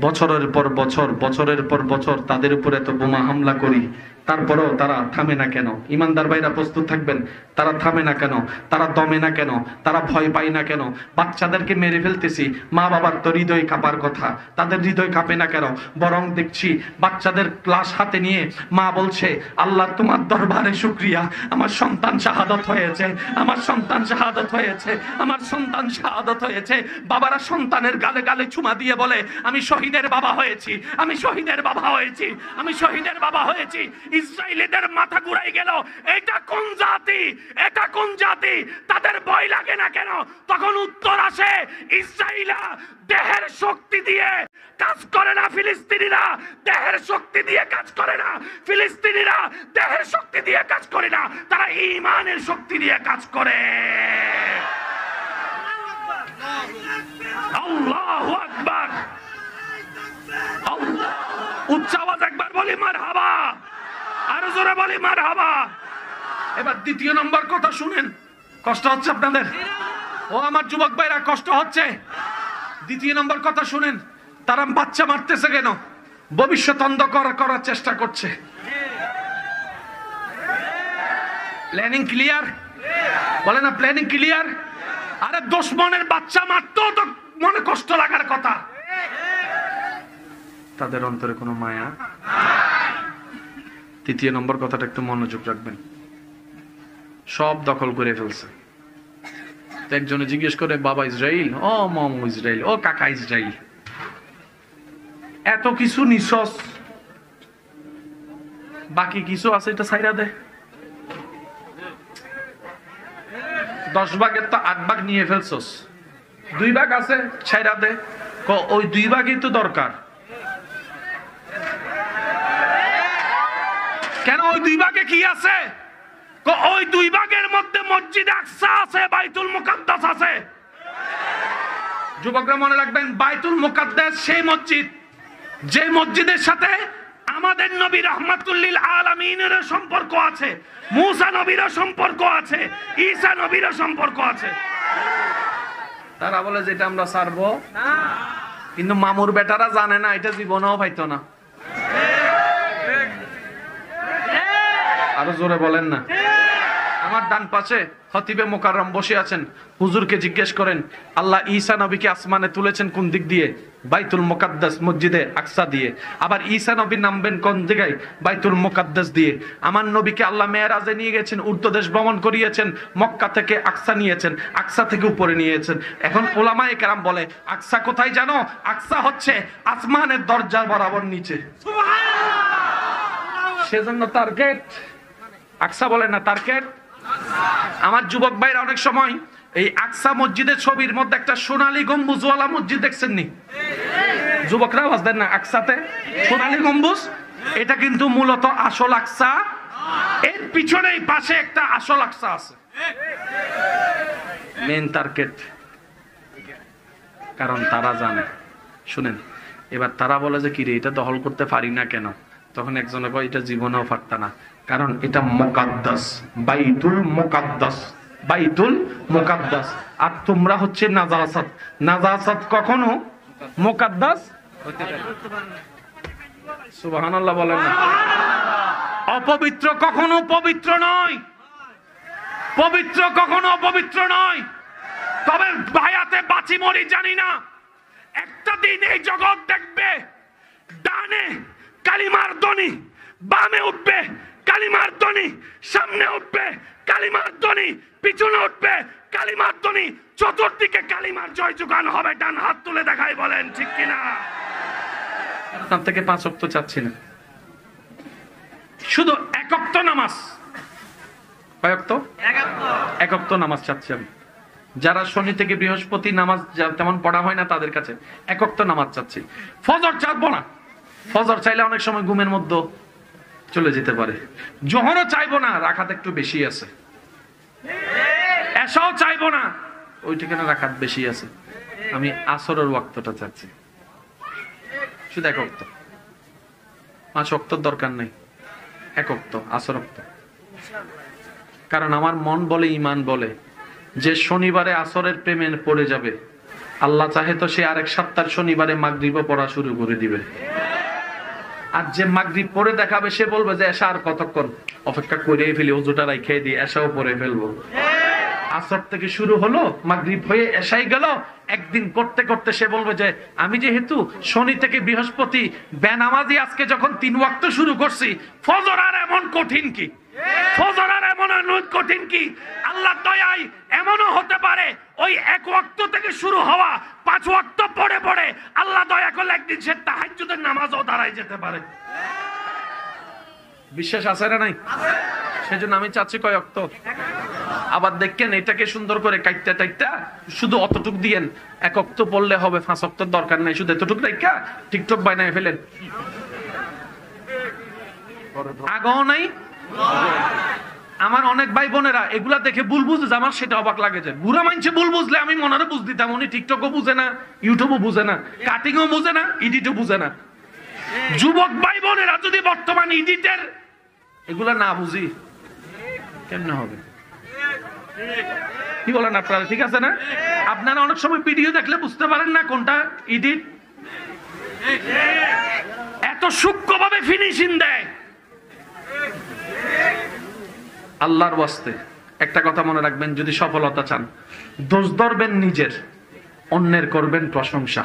বছরের পর বছর, বছরের পর বছর তাদের উপর এত বোমা হামলা করি, তারপরেও তারা থামে না কেন? ইমানদার ভাইরা প্রস্তুত থাকবেন। তারা থামে না কেন? তারা দমে না কেন? তারা ভয় পায় না কেন? বাচ্চাদেরকে মেরে ফেলতেছি, মা বাবার তো হৃদয় কাঁপার কথা, তাদের হৃদয় কাঁপে না কেন? বরং দেখছি বাচ্চাদের লাশ হাতে নিয়ে মা বলছে, আল্লাহ তোমার দরবারে শুকরিয়া, আমার সন্তান শাহাদত হয়েছে, আমার সন্তান শাহাদত হয়েছে, আমার সন্তান শাহাদত হয়েছে। বাবারা সন্তানের গালে গালে চুমা দিয়ে বলে, আমি শহীদের বাবা হয়েছি, আমি শহীদের বাবা হয়েছি, আমি শহীদের বাবা হয়েছি। ইসরায়েলিদের মাথা ঘুরাই গেল, এটা কোন জাতি, এটা কোন জাতি? তাদের ভয় লাগে না কেন? তখন উত্তর আসে, ইসরায়েলিরা দেহের শক্তি দিয়ে কাজ করে না, ফিলিস্তিনিরা দেহের শক্তি দিয়ে কাজ করে না, ফিলিস্তিনিরা দেহের শক্তি দিয়ে কাজ করে না, তারা ঈমানের শক্তি দিয়ে কাজ করে। আল্লাহু আকবার, উচ্চ আওয়াজ একবার বলি মারহাবা, আরো জোরে বলি মারহাবা। এবার দ্বিতীয় নম্বর কথা শুনেন। কষ্ট হচ্ছে আপনাদের? ও আমার যুবক ভাইরা, কষ্ট হচ্ছে? দ্বিতীয় নম্বর কথা শুনেন। তারা বাচ্চা মারতেছে কেন? ভবিষ্যৎ অন্ধকার করার চেষ্টা করছে। Planning clear? বলে না প্ল্যানিং ক্লিয়ার? আরে দুশমনের বাচ্চা মারতেও তো মনে কষ্ট লাগার কথা। তাদের অন্তরে কোনো মায়া। তৃতীয় নম্বর কথাটা একটু মনোযোগ রাখবেন। সব দখল করে ফেলছে। একজনে জিজ্ঞেস করে, বাবা ইসরায়েল, ও মম ইসরায়েল, ও কাকা ইসরায়েল, এত কিছু নিছস, বাকি কিছু আছে এটা ছাইরা দে। 10 ভাগের তো 8 ভাগ নিয়ে ফেলছস, 2 ভাগ আছে ছাইরা দে। ওই 2 ভাগই তো দরকার। কেন ওই 2 ভাগে কি আছে? ওই 2 ভাগের মধ্যে মসজিদ আকসা আছে, বাইতুল মুকাদ্দাস আছে। যুবকরা মনে রাখবেন, বাইতুল মুকাদ্দাস সেই মসজিদ যে মসজিদের সাথে আমাদের নবী রাহমাতুল লিল আলামিনের সম্পর্ক আছে, মুসা নবীর সম্পর্ক আছে, ঈসা নবীর সম্পর্ক আছে। তারা বলে যে এটা আমরা ছাড়বো না, কিন্তু মামুর বেটারা জানে না, এটা জীবনেও পাইতো না। আরো জোরে বলেন না। আমার ডান পাশে খতিবে মুকাররম বসে আছেন। হুজুরকে জিজ্ঞেস করেন, আল্লাহ ঈসা নবীকে আসমানে তুলেছেন কোন দিক দিয়ে? বাইতুল মুকাদ্দাস, মসজিদে আকসা দিয়ে। আবার ঈসা নবী নামবেন কোন জায়গায়? বাইতুল মুকাদ্দাস দিয়ে। আমার নবীকে আল্লাহ মেরাজে নিয়ে গেছেন, উর্দুদেশ ভ্রমণ করিয়েছেন, মক্কা থেকে আকসা নিয়েছেন, আকসা থেকে উপরে নিয়েছেন। এখন উলামায়ে কেরাম বলে, আকসা কোথায় জানো? আকসা হচ্ছে আসমানের দরজা বরাবর নিচে। সেজন্য টার্গেট আকসা বলে না, টার্গেট। আমার যুবক ভাইরা অনেক সময় এই আকসা মসজিদের ছবির মধ্যে একটা সোনালী গম্বুজওয়ালা মসজিদ দেখছেন নি? যুবকরা আওয়াজ দেন না। আকসাতে সোনালী গম্বুজ, এটা কিন্তু মূলত আসল আকসা। এর পিছনেই পাশে একটা আসল আকসা আছে। মেন টার্গেট, কারণ তারা জানে। শুনেন, এবার তারা বলে যে কিরে এটা দখল করতে পারি না কেন? তখন একজনে কয় এটা জীবনেও পারত না, কারণ এটা মুকাদ্দাস, বাইতুল মুকাদ্দাস, বাইতুল মুকাদ্দাস। আর তোমরা হচ্ছে নাজাসাত। নাজাসাত কখনো মুকাদ্দাস হতে পারে না। সুবহানাল্লাহ বলেন না। অপবিত্র কখনো পবিত্র নয়, পবিত্র কখনো অপবিত্র নয়। তবে ভায়াতে বাঁচি মরি জানি না, একটা দিন এই জগৎ দেখবে ডানে কালিমার ধ্বনি, বামে উঠবে কালিমার ধ্বনি, সামনে উঠবে কালিমার ধ্বনি, পিছনে উঠবে কালিমার ধ্বনি, চতুর্দিকে কালিমার জয় যোগান হবে। ডান হাত তুলে দেখাই বলেন ঠিক কিনা? আপনার থেকে 5 ওয়াক্ত চাচ্ছি না, শুধু এক ওয়াক্ত নামাজ। কয় ওয়াক্ত? এক ওয়াক্ত নামাজ চাচ্ছি আমি। যারা শনি থেকে বৃহস্পতি নামাজ তেমন পড়া হয় না তাদের কাছে এক ওয়াক্ত নামাজ চাচ্ছি। ফজর চাইবো না, ফজর চাইলে অনেক সময় ঘুমের মধ্যে চলে যেতে পারে। জোহরও চাইবো না, রাখাত একটু বেশি আছে। এশাও চাইবো না, ওই ঠিকানা রাখাত বেশি আছে। আমি আসরের ওয়াক্তটা চাচ্ছি, শুধু এক ওয়াক্ত। 5 ওয়াক্তর দরকার নেই, এক ওয়াক্ত আসর ওয়াক্ত। কারণ আমার মন বলে, ইমান বলে যে শনিবারে আসরের প্রেমে পড়ে যাবে, আল্লাহ চাহে তো সে আরেক সপ্তাহ শনিবারে মাগরিবও পড়া শুরু করে দিবে। আর যে মাগরিব পড়ে দেখাবে সে বলবে যে এশা আর কতক্ষণ, অপেক্ষা করে ফেলি, ওজুটা রাইখে দিয়ে এশাও পড়ে ফেলবো। আসর থেকে শুরু হলো, মাগরিব হয়ে এশাই গেল, একদিন করতে করতে সে বলবে যে আমি যেহেতু শনি থেকে বৃহস্পতি বেনামাজি আজকে যখন 3 ওয়াক্ত শুরু করছি, ফজর আর এমন কঠিন কি, ফজর আর এমন কঠিন কি? আল্লাহ দয়ায় এমনও হতে পারে ওই এক ওয়াক্ত থেকে শুরু হওয়া 5 ওয়াক্ত পড়ে পড়ে আল্লাহ দয়া করলে একদিন সে তাহাজ্জুদের নামাজও দাঁড়ায় যেতে পারে। বিশ্বাস আছে না নাই? সেজন্য আমি চাচ্ছি কয় ওয়াক্ত। আবার দেখেন এটাকে সুন্দর করে কাইটটা টাইটটা শুধু অতটুক দিয়েন, এক ওয়াক্ত পড়লে হবে, 5 ওয়াক্তর দরকার নাই, শুধু এতটুক রাইখা টিকটক বানায় ফেলেন। আগেও নাই। আমার অনেক ভাই বোনেরা এগুলা দেখে ভুল বুঝে, আমার সেটা অবাক লাগে যে বুড়া মানছে ভুল বুঝলে আমি মনে বুঝ দিতাম, উনি টিকটকও বুঝে না, ইউটিউবও বুঝে না, কাটিংও বুঝে না, এডিটও বুঝে না। যুবক ভাই বোনেরা যদি বর্তমান এডিটের এগুলা না বুঝি কেমনে হবে? কি বলেন আপনারা? ঠিক আছে না? আপনারা অনেক সময় ভিডিও দেখলে বুঝতে পারেন না কোনটা এডিট। এত সূক্ষ্মভাবে ফিনিশিং দেয়। আল্লাহর ওয়াস্তে একটা কথা মনে রাখবেন, যদি সফলতা চান দোষ ধরবেন নিজের, অন্যের করবেন প্রশংসা।